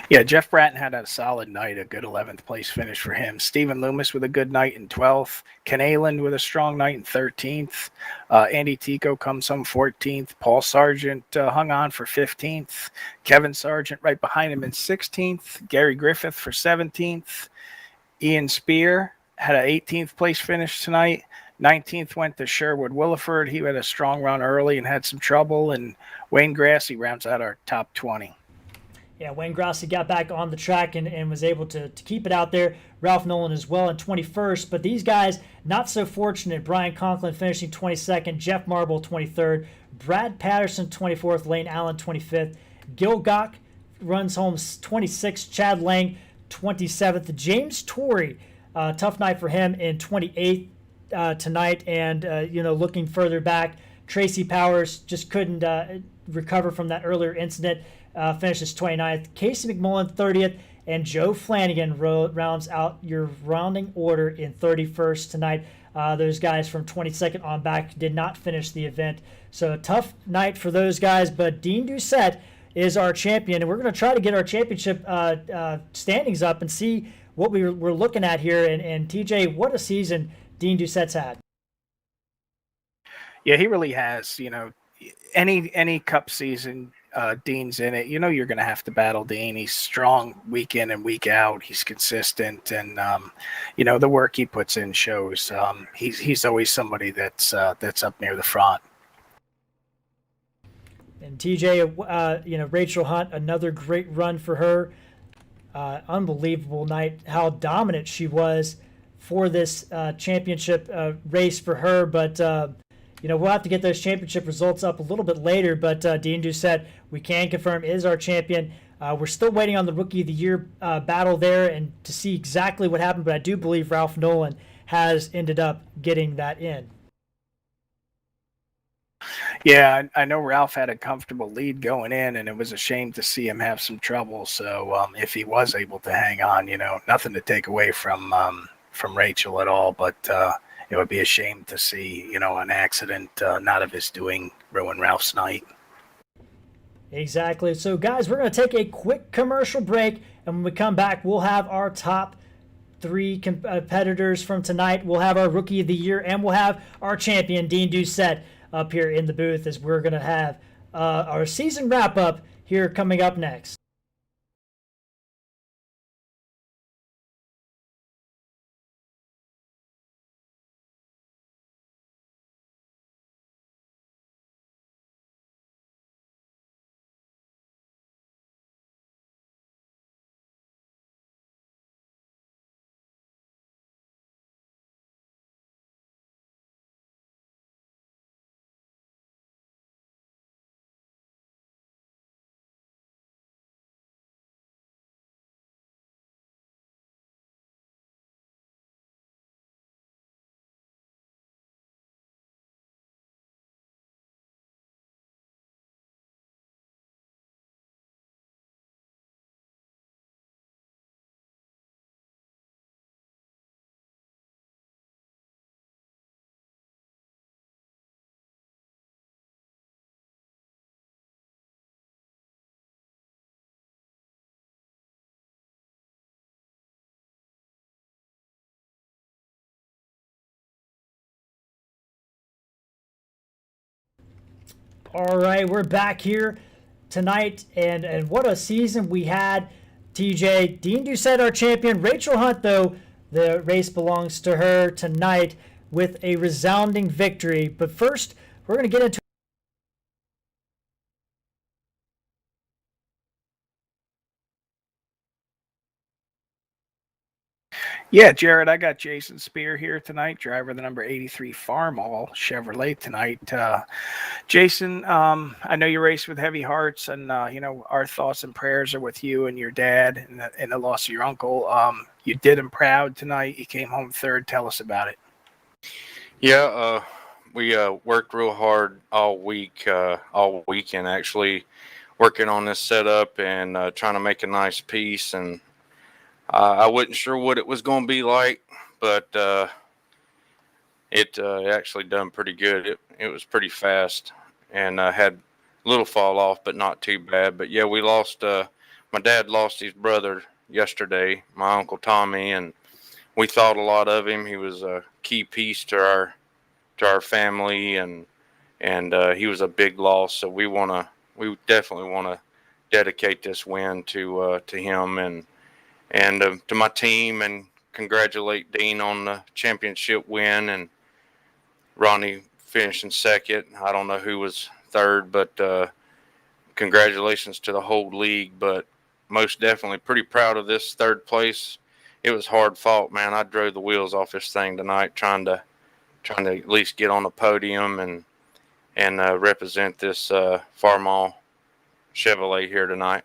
S2: Yeah, Jeff Bratton had a solid night, a good 11th place finish for him. Stephen Loomis with a good night in 12th. Ken Ayland with a strong night in 13th. Andy Tico comes home 14th. Paul Sargent hung on for 15th. Kevin Sargent right behind him in 16th. Gary Griffith for 17th. Ian Spear had an 18th place finish tonight. 19th went to Sherwood Williford. He had a strong run early and had some trouble. And Wayne Grassy rounds out our top 20.
S1: Yeah, Wayne Grassi got back on the track and was able to keep it out there. Ralph Nolan as well in 21st. But these guys, not so fortunate. Brian Conklin finishing 22nd. Jeff Marble, 23rd. Brad Patterson, 24th. Lane Allen, 25th. Gil Gock runs home 26th. Chad Lang, 27th. James Torrey, tough night for him in 28th tonight. And, looking further back, Tracy Powers just couldn't recover from that earlier incident. Finishes 29th. Casey McMullen 30th, and Joe Flanagan rounds out your rounding order in 31st tonight. Those guys from 22nd on back did not finish the event. So a tough night for those guys. But Dean Doucette is our champion, and we're going to try to get our championship standings up and see what we're looking at here. And TJ, what a season Dean Doucette's had.
S2: Yeah, he really has. Any cup season, Dean's in it. You're going to have to battle Dean. He's strong week in and week out. He's consistent, and the work he puts in shows. He's always somebody that's up near the front.
S1: And TJ, Rachel Hunt, another great run for her. Unbelievable night. How dominant she was for this championship race for her, but. We'll have to get those championship results up a little bit later, but Dean Doucette, we can confirm, is our champion. We're still waiting on the Rookie of the Year battle there and to see exactly what happened, but I do believe Ralph Nolan has ended up getting that in.
S2: Yeah, I know Ralph had a comfortable lead going in, and it was a shame to see him have some trouble. So if he was able to hang on, nothing to take away from Rachel at all, but it would be a shame to see, an accident not of his doing ruin Ralph's night.
S1: Exactly. So, guys, we're going to take a quick commercial break, and when we come back, we'll have our top 3 competitors from tonight. We'll have our Rookie of the Year, and we'll have our champion, Dean Doucette, up here in the booth as we're going to have our season wrap-up here coming up next. All right, we're back here tonight, and what a season we had. TJ, Dean Doucette, our champion. Rachel Hunt, though, the race belongs to her tonight with a resounding victory. But first, we're going to get into
S2: Yeah, Jared, I got Jason Spear here tonight, driver of the number 83 Farmall Chevrolet tonight. Jason, I know you race with heavy hearts, and our thoughts and prayers are with you and your dad and the loss of your uncle. You did him proud tonight. You came home third. Tell us about it.
S3: Yeah, we worked real hard all weekend actually, working on this setup and trying to make a nice piece. And I wasn't sure what it was going to be like, but it actually done pretty good. It was pretty fast and had a little fall off, but not too bad. But yeah, we lost. My dad lost his brother yesterday, my Uncle Tommy, and we thought a lot of him. He was a key piece to our family, and he was a big loss. So we definitely want to dedicate this win to him and to my team, and congratulate Dean on the championship win, and Ronnie finishing second. I don't know who was third, but congratulations to the whole league. But most definitely pretty proud of this third place. It was hard fought, man. I drove the wheels off this thing tonight, trying to at least get on the podium and represent this Farmall Chevrolet here tonight.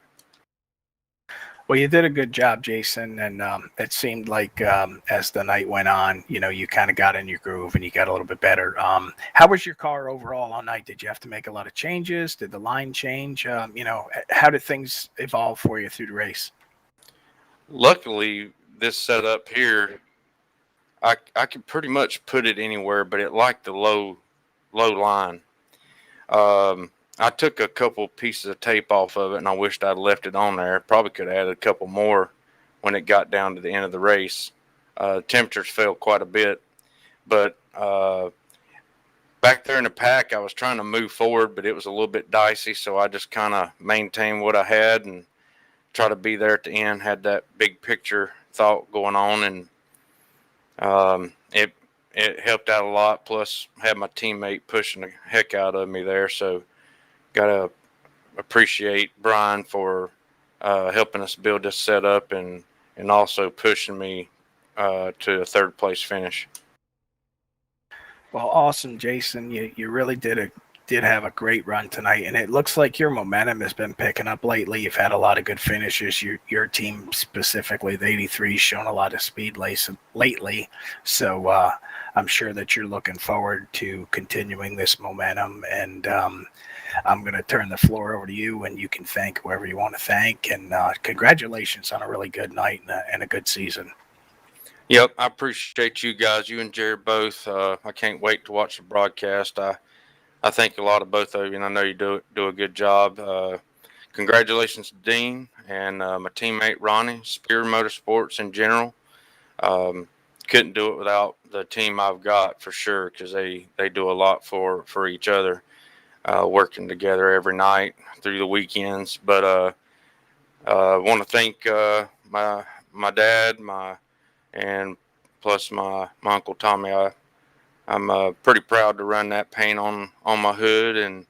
S2: Well, you did a good job, Jason, and it seemed like as the night went on, you kind of got in your groove and you got a little bit better. How was your car overall all night? Did you have to make a lot of changes? Did the line change? How did things evolve for you through the race?
S3: Luckily, this setup here, I could pretty much put it anywhere, but it liked the low line. I took a couple pieces of tape off of it, and I wished I'd left it on there. Probably could have added a couple more when it got down to the end of the race. Temperatures fell quite a bit, but back there in the pack, I was trying to move forward, but it was a little bit dicey, so I just kind of maintained what I had and try to be there at the end. Had that big picture thought going on, and it helped out a lot. Plus, had my teammate pushing the heck out of me there, so gotta appreciate Brian for helping us build this setup and also pushing me to a third place finish.
S2: Well, awesome, Jason. You really did have a great run tonight, and it looks like your momentum has been picking up lately. You've had a lot of good finishes. Your team specifically, the 83, has shown a lot of speed lately. So I'm sure that you're looking forward to continuing this momentum. And I'm going to turn the floor over to you, and you can thank whoever you want to thank. And congratulations on a really good night and a good season.
S3: Yep, I appreciate you guys, you and Jared both. I can't wait to watch the broadcast. I thank a lot of both of you, and I know you do a good job. Congratulations to Dean and my teammate Ronnie, Spear Motorsports in general. Couldn't do it without the team I've got for sure, because they do a lot for each other, working together every night through the weekends. But I want to thank my dad, and plus my Uncle Tommy. I'm pretty proud to run that paint on my hood, and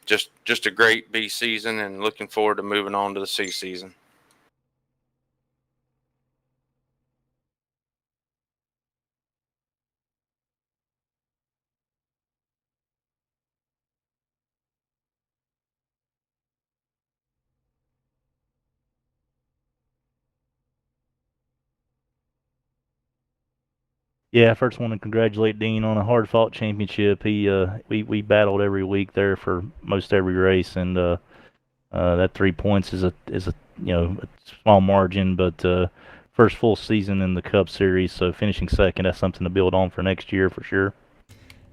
S3: just a great B season, and looking forward to moving on to the C season.
S4: Yeah, I first want to congratulate Dean on a hard-fought championship. We battled every week there for most every race, and that 3 points is a a small margin, but first full season in the Cup Series, so finishing second, that's something to build on for next year for sure.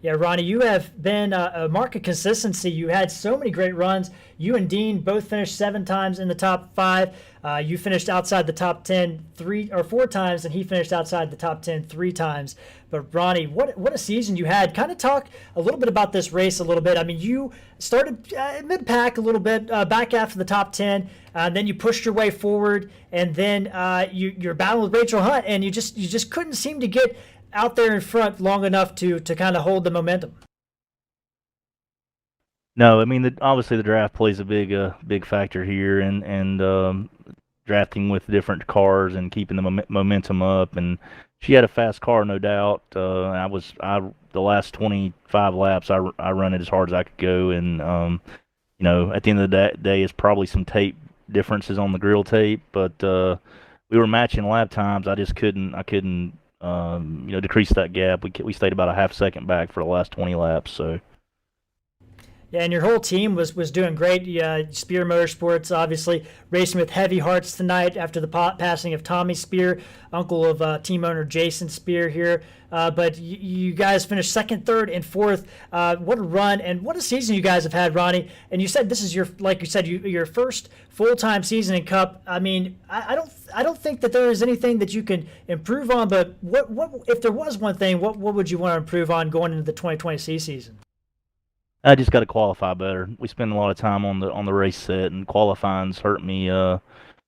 S1: Yeah, Ronnie, you have been a mark of consistency. You had so many great runs. You and Dean both finished 7 times in the top 5. You finished outside the top 10 4 times, and he finished outside the top 10 3 times. But Ronnie, what a season you had. Kind of talk a little bit about this race a little bit. I mean, you started mid-pack a little bit, back after the top 10, then you pushed your way forward, and then you're battling with Rachel Hunt, and you just couldn't seem to get out there in front long enough to kind of hold the momentum.
S4: No, I mean, obviously the draft plays a big factor here, and drafting with different cars and keeping the momentum up. And she had a fast car, no doubt. The last 25 laps, I run it as hard as I could go, and at the end of the day, it's probably some tape differences on the grill tape, but we were matching lap times. I couldn't decrease that gap. We stayed about a half second back for the last 20 laps. So.
S1: Yeah, and your whole team was doing great. Spear Motorsports, obviously, racing with heavy hearts tonight after the passing of Tommy Spear, uncle of team owner Jason Spear here. But you guys finished second, third, and fourth. What a run and what a season you guys have had, Ronnie. And you said this is your first full-time season in Cup. I mean, I don't think that there is anything that you can improve on. But what if there was one thing? What would you want to improve on going into the 2020 season?
S4: I just got to qualify better. We spend a lot of time on the race set, and qualifying's hurt me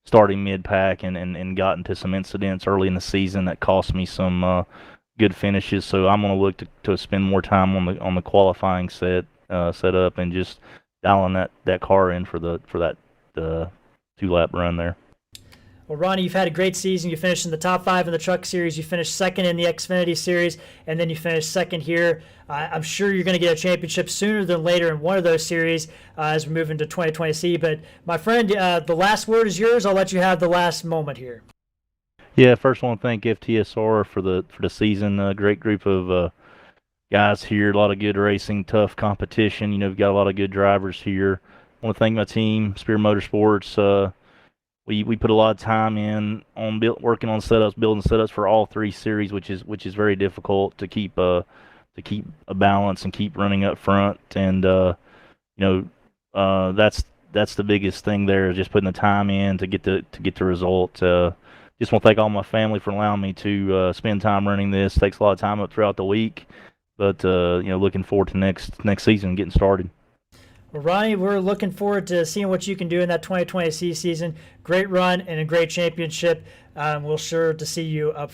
S4: starting mid-pack and got into some incidents early in the season that cost me some good finishes. So I'm going to look to spend more time on the qualifying set up and just dialing that car in for that 2-lap run there.
S1: Well, Ronnie, you've had a great season. You finished in the top 5 in the Truck Series. You finished second in the Xfinity Series, and then you finished second here. I'm sure you're going to get a championship sooner than later in one of those series as we move into 2020C. But, my friend, the last word is yours. I'll let you have the last moment here.
S4: Yeah, first I want to thank FTSR for the season. Great group of guys here. A lot of good racing, tough competition. We've got a lot of good drivers here. I want to thank my team, Spear Motorsports. we put a lot of time in on working on setups, building setups for all 3 series, which is very difficult to keep a balance and keep running up front. And that's the biggest thing there, is just putting the time in to get the result. Just want to thank all my family for allowing me to spend time running this. It takes a lot of time up throughout the week, but looking forward to next season getting started.
S1: Well, Ronnie, we're looking forward to seeing what you can do in that 2020 season. Great run and a great championship. We'll sure to see you up.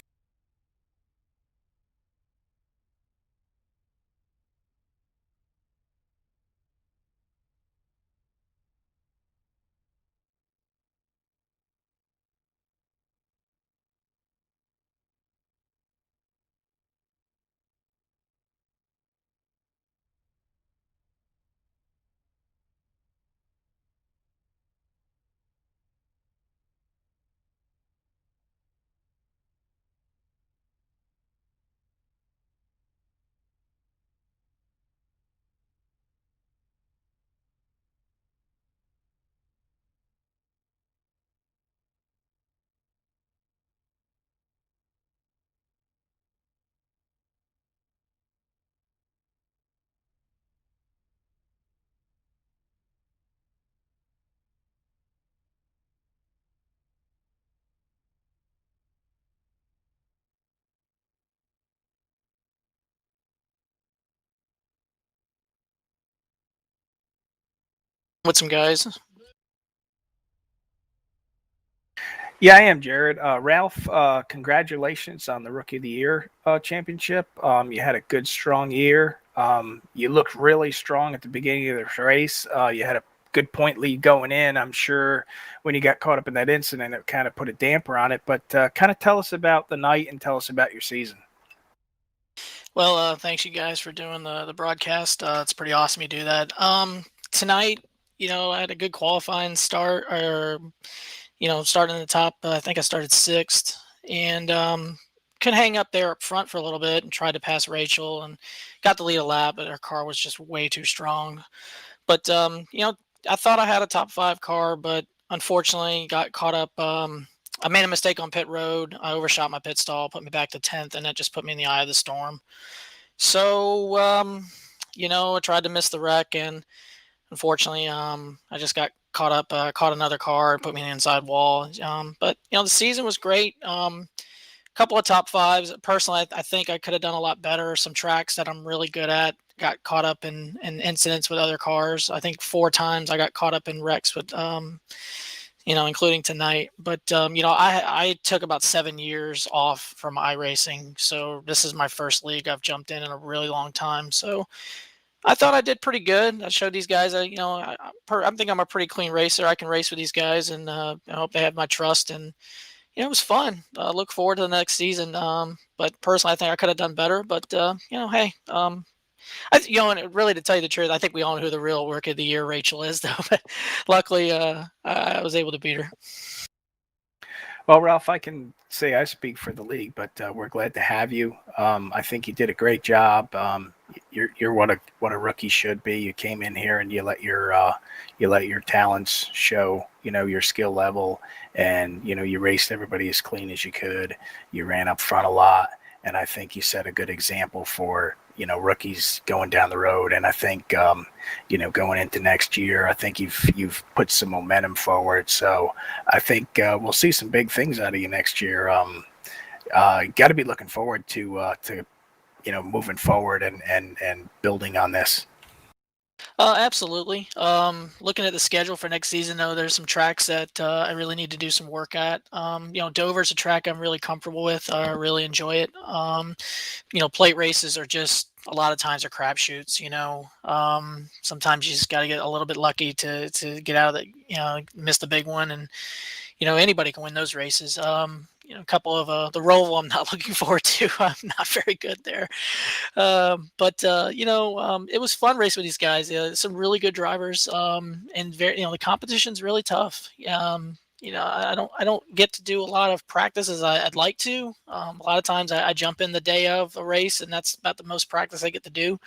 S5: With some guys.
S2: Yeah, I am, Jared. Ralph, congratulations on the Rookie of the Year championship. You had a good, strong year. You looked really strong at the beginning of the race. You had a good point lead going in. I'm sure when you got caught up in that incident, it kind of put a damper on it. But kind of tell us about the night and tell us about your season.
S5: Well, thanks you guys for doing the broadcast. It's pretty awesome you do that. Tonight, I had a good qualifying start, or starting in the top. I think I started sixth, and could hang up there up front for a little bit and tried to pass Rachel and got the lead a lap, but her car was just way too strong. But I thought I had a top 5 car, but unfortunately got caught up. I made a mistake on pit road. I overshot my pit stall, put me back to 10th, and that just put me in the eye of the storm. So, I tried to miss the wreck, and unfortunately, I just got caught up, caught another car, and put me in the inside wall. But the season was great. Couple of top 5s. Personally, I think I could have done a lot better. Some tracks that I'm really good at got caught up in incidents with other cars. I think 4 times I got caught up in wrecks with, including tonight. But I took about 7 years off from iRacing, so this is my first league I've jumped in a really long time. So I thought I did pretty good. I showed these guys, I think I'm a pretty clean racer. I can race with these guys, and I hope they have my trust. And it was fun. Look forward to the next season. But personally, I think I could have done better. But hey, and really, to tell you the truth, I think we all know who the real Rookie of the Year Rachel is, though. But luckily, I was able to beat her.
S2: Well, Ralph, I can say I speak for the league, but we're glad to have you. I think you did a great job. You're what a rookie should be. You came in here and you let your talents show. Your skill level, and you raced everybody as clean as you could. You ran up front a lot, and I think you set a good example for rookies going down the road. And I think going into next year, I think you've put some momentum forward. So I think we'll see some big things out of you next year. Got to be looking forward to moving forward and building on this.
S5: Absolutely. Looking at the schedule for next season, though, there's some tracks that I really need to do some work at. Dover's a track I'm really comfortable with. I really enjoy it. Plate races are just a lot of times are crapshoots. Sometimes you just got to get a little bit lucky to get out of the, miss the big one, and anybody can win those races. A couple of the Roval I'm not looking forward to. I'm not very good there. But it was fun racing with these guys. Some really good drivers, and the competition's really tough. I don't get to do a lot of practice as I'd like to. A lot of times I jump in the day of a race, and that's about the most practice I get to do.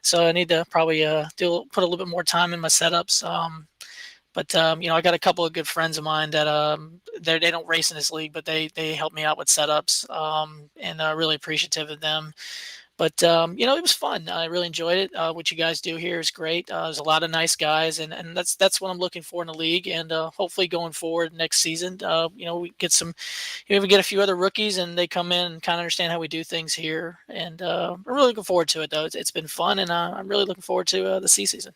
S5: So I need to probably put a little bit more time in my setups. But I got a couple of good friends of mine that they don't race in this league, but they help me out with setups, and really appreciative of them. But it was fun. I really enjoyed it. What you guys do here is great. There's a lot of nice guys, and that's what I'm looking for in the league. And hopefully going forward next season, we get we get a few other rookies, and they come in and kind of understand how we do things here. And I'm really looking forward to it, though. It's been fun, and I'm really looking forward to the C season.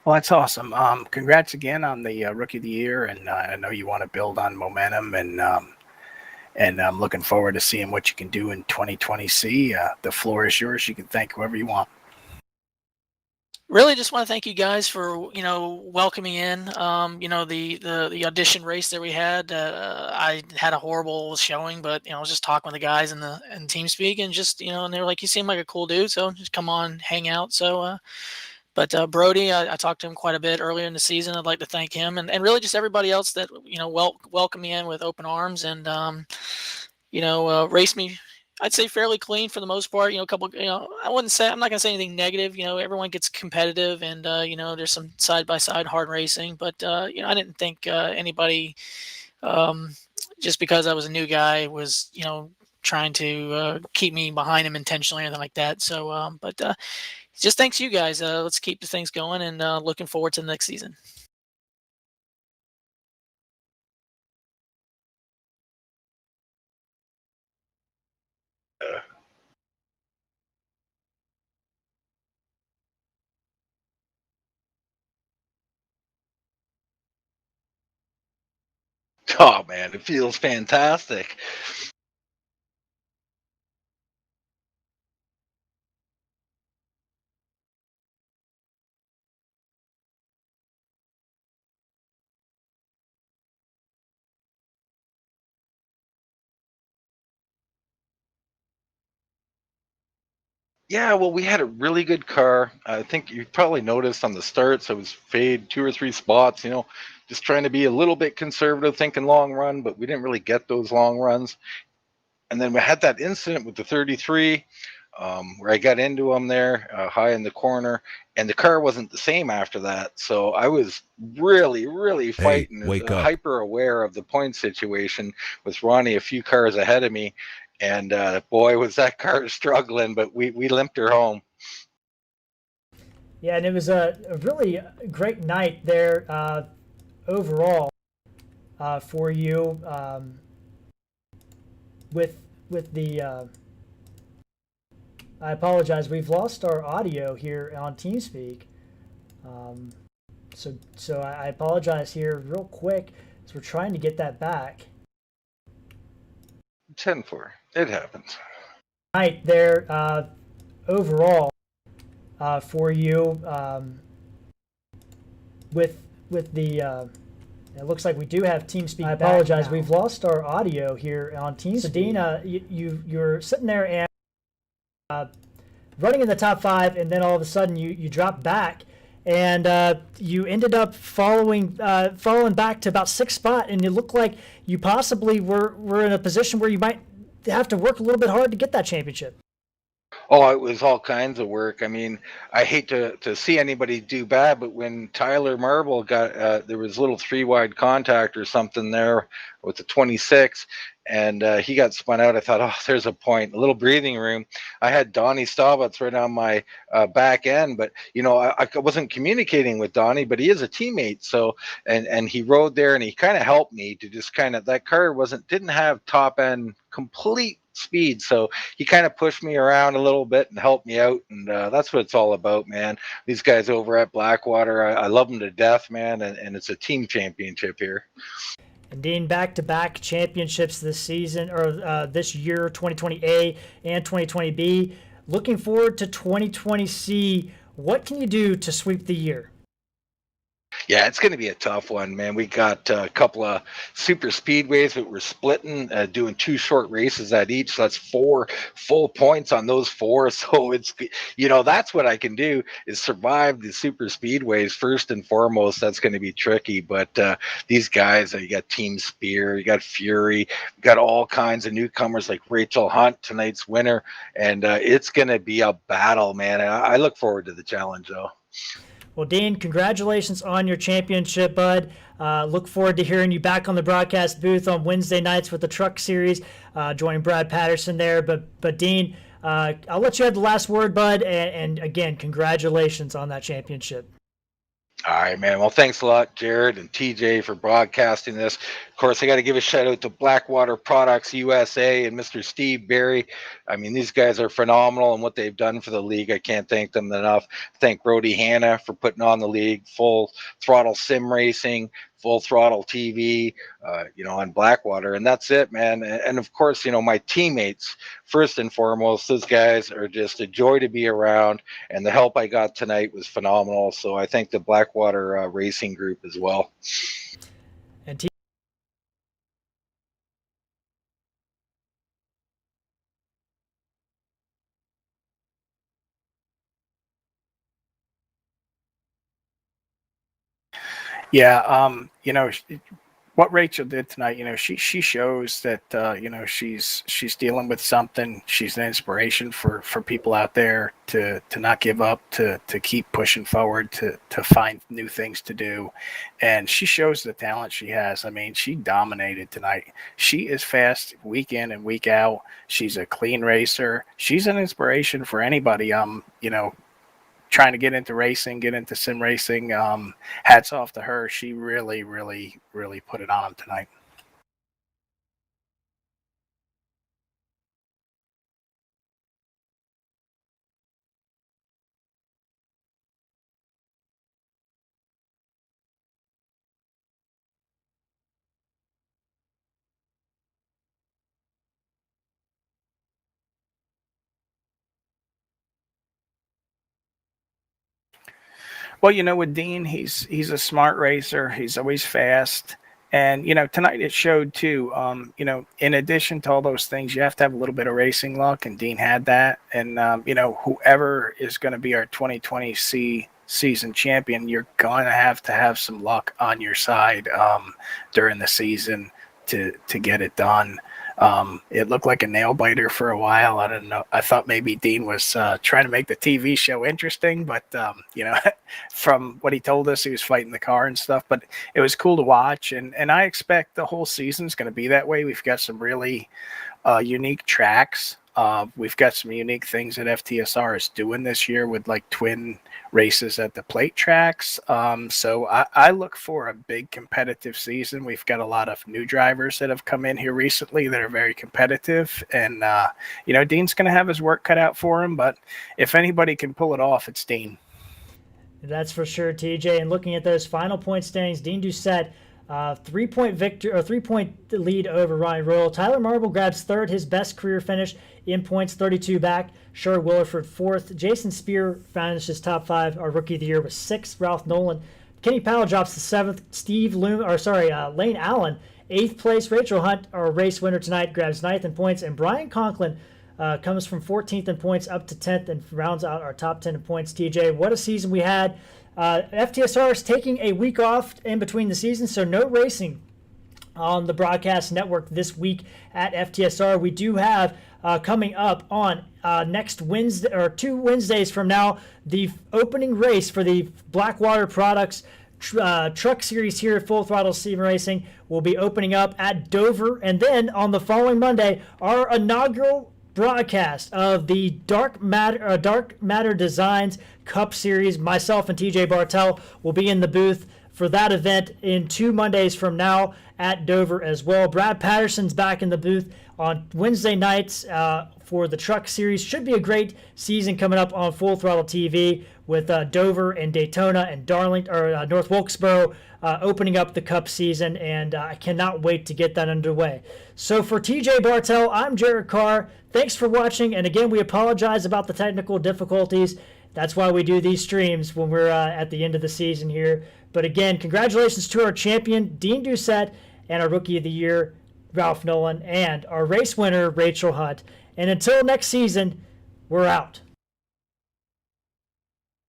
S2: Well, that's awesome. Congrats again on the Rookie of the Year, and I know you want to build on momentum, and I'm looking forward to seeing what you can do in 2020 C. The floor is yours. You can thank whoever you want.
S5: Really just want to thank you guys for, welcoming in. The audition race that we had, I had a horrible showing, but, I was just talking with the guys in TeamSpeak, and just, and they were like, you seem like a cool dude, so just come on, hang out. So, but Brody, I talked to him quite a bit earlier in the season. I'd like to thank him, and really just everybody else that, welcomed me in with open arms, and, raced me, I'd say, fairly clean for the most part. A couple, I'm not going to say anything negative. Everyone gets competitive, and, there's some side-by-side hard racing. But, I didn't think anybody, just because I was a new guy, was, trying to keep me behind him intentionally or anything like that. So, but just thanks you guys. Let's keep the things going, and looking forward to the next season.
S6: Oh man, it feels fantastic. Yeah, well, we had a really good car. I think you probably noticed on the starts I was fade 2 or 3 spots, just trying to be a little bit conservative, thinking long run, but we didn't really get those long runs. And then we had that incident with the 33, where I got into him there high in the corner, and the car wasn't the same after that. So I was really, really fighting,
S7: wake up.
S6: hyper aware of the point situation with Ronnie a few cars ahead of me. And boy, was that car struggling, but we limped her home.
S1: Yeah, and it was a really great night there overall for you with the. I apologize. We've lost our audio here on TeamSpeak. So I apologize here real quick as we're trying to get that back.
S6: 10-4. It happens.
S1: Night there overall for you with the. It looks like we do have TeamSpeak. I apologize. We've lost our audio here on TeamSpeak. So Dean, you're sitting there and running in the top 5, and then all of a sudden you drop back, and you ended up falling back to about 6th spot, and it looked like you possibly were in a position where you might have to work a little bit hard to get that championship.
S6: Oh, it was all kinds of work. I mean, I hate to see anybody do bad, but when Tyler Marble got, there was a little 3-wide contact or something there with the 26, and he got spun out. I thought, oh, there's a point, a little breathing room. I had Donnie Staubitz right on my back end, but I wasn't communicating with Donnie, but he is a teammate. So, and he rode there, and he kind of helped me to just that car didn't have top end complete speed, so he kind of pushed me around a little bit and helped me out, and that's what it's all about, man. These guys over at Blackwater, I love them to death, man, and it's a team championship here.
S1: And Dean, back-to-back championships this season, or this year, 2020A and 2020B. Looking forward to 2020C. What can you do to sweep the year?
S6: Yeah, it's going to be a tough one, man. We got a couple of super speedways that we're splitting, doing 2 short races at each. So that's 4 full points on those 4. So it's, that's what I can do is survive the super speedways first and foremost. That's going to be tricky. But these guys, you got Team Spear, you got Fury, you got all kinds of newcomers like Rachel Hunt, tonight's winner. And it's going to be a battle, man. I look forward to the challenge, though.
S1: Well, Dean, congratulations on your championship, bud. Look forward to hearing you back on the broadcast booth on Wednesday nights with the Truck Series, joining Brad Patterson there. But Dean, I'll let you have the last word, bud. And again, congratulations on that championship.
S6: All right, man. Well, thanks a lot, Jared and TJ, for broadcasting this. Of course, I got to give a shout out to Blackwater Products USA and Mr. Steve Berry. I mean, these guys are phenomenal, and what they've done for the league, I can't thank them enough. Thank Brody Hanna for putting on the league, full throttle sim racing, full throttle TV, on Blackwater. And that's it, man. And of course, my teammates, first and foremost, those guys are just a joy to be around. And the help I got tonight was phenomenal. So I thank the Blackwater Racing Group as well.
S1: And
S2: Yeah, what Rachel did tonight, she shows that she's dealing with something. She's an inspiration for people out there to not give up, to keep pushing forward, to find new things to do, and she shows the talent she has. I mean, she dominated tonight. She is fast week in and week out. She's a clean racer. She's an inspiration for anybody. Trying to get into racing, get into sim racing. Hats off to her. She really, really, really put it on tonight. Well, with Dean, he's a smart racer. He's always fast. And, tonight it showed too, in addition to all those things, you have to have a little bit of racing luck, and Dean had that. And, whoever is going to be our 2020 season champion, you're going to have some luck on your side during the season to get it done. It looked like a nail biter for a while. I don't know. I thought maybe Dean was trying to make the TV show interesting, but from what he told us, he was fighting the car and stuff. But it was cool to watch, and I expect the whole season is going to be that way. We've got some really unique tracks. We've got some unique things that FTSR is doing this year with like twin races at the plate tracks. So I look for a big competitive season. We've got a lot of new drivers that have come in here recently that are very competitive. And, Dean's going to have his work cut out for him. But if anybody can pull it off, it's Dean.
S1: That's for sure, TJ. And looking at those final point standings, Dean Doucette, 3-point lead over Ryan Royal. Tyler Marble grabs third, his best career finish in points, 32 back. Sherwood Williford fourth. Jason Spear finishes top five. Our rookie of the year was sixth. Ralph Nolan. Kenny Powell drops to seventh. Lane Allen, eighth place. Rachel Hunt, our race winner tonight, grabs ninth in points. And Brian Conklin comes from 14th in points up to 10th and rounds out our top 10 in points. TJ, what a season we had. FTSR is taking a week off in between the seasons, so no racing on the broadcast network this week at FTSR. We do have coming up on next Wednesday, or 2 Wednesdays from now, the opening race for the Blackwater Products Truck Series here at Full Throttle Sim Racing will be opening up at Dover, and then on the following Monday, our inaugural broadcast of the Dark Matter Designs Cup Series. Myself and TJ Bartel will be in the booth for that event in 2 Mondays from now at Dover as well. Brad Patterson's back in the booth on Wednesday nights for the Truck Series. Should be a great season coming up on Full Throttle TV with Dover and Daytona and North Wilkesboro opening up the Cup season, and I cannot wait to get that underway. So for TJ Bartel, I'm Jared Carr. Thanks for watching, and again, we apologize about the technical difficulties. That's why we do these streams when we're at the end of the season here. But again, congratulations to our champion, Dean Doucette, and our Rookie of the Year, Ralph Nolan, and our race winner, Rachel Hunt. And until next season, we're out.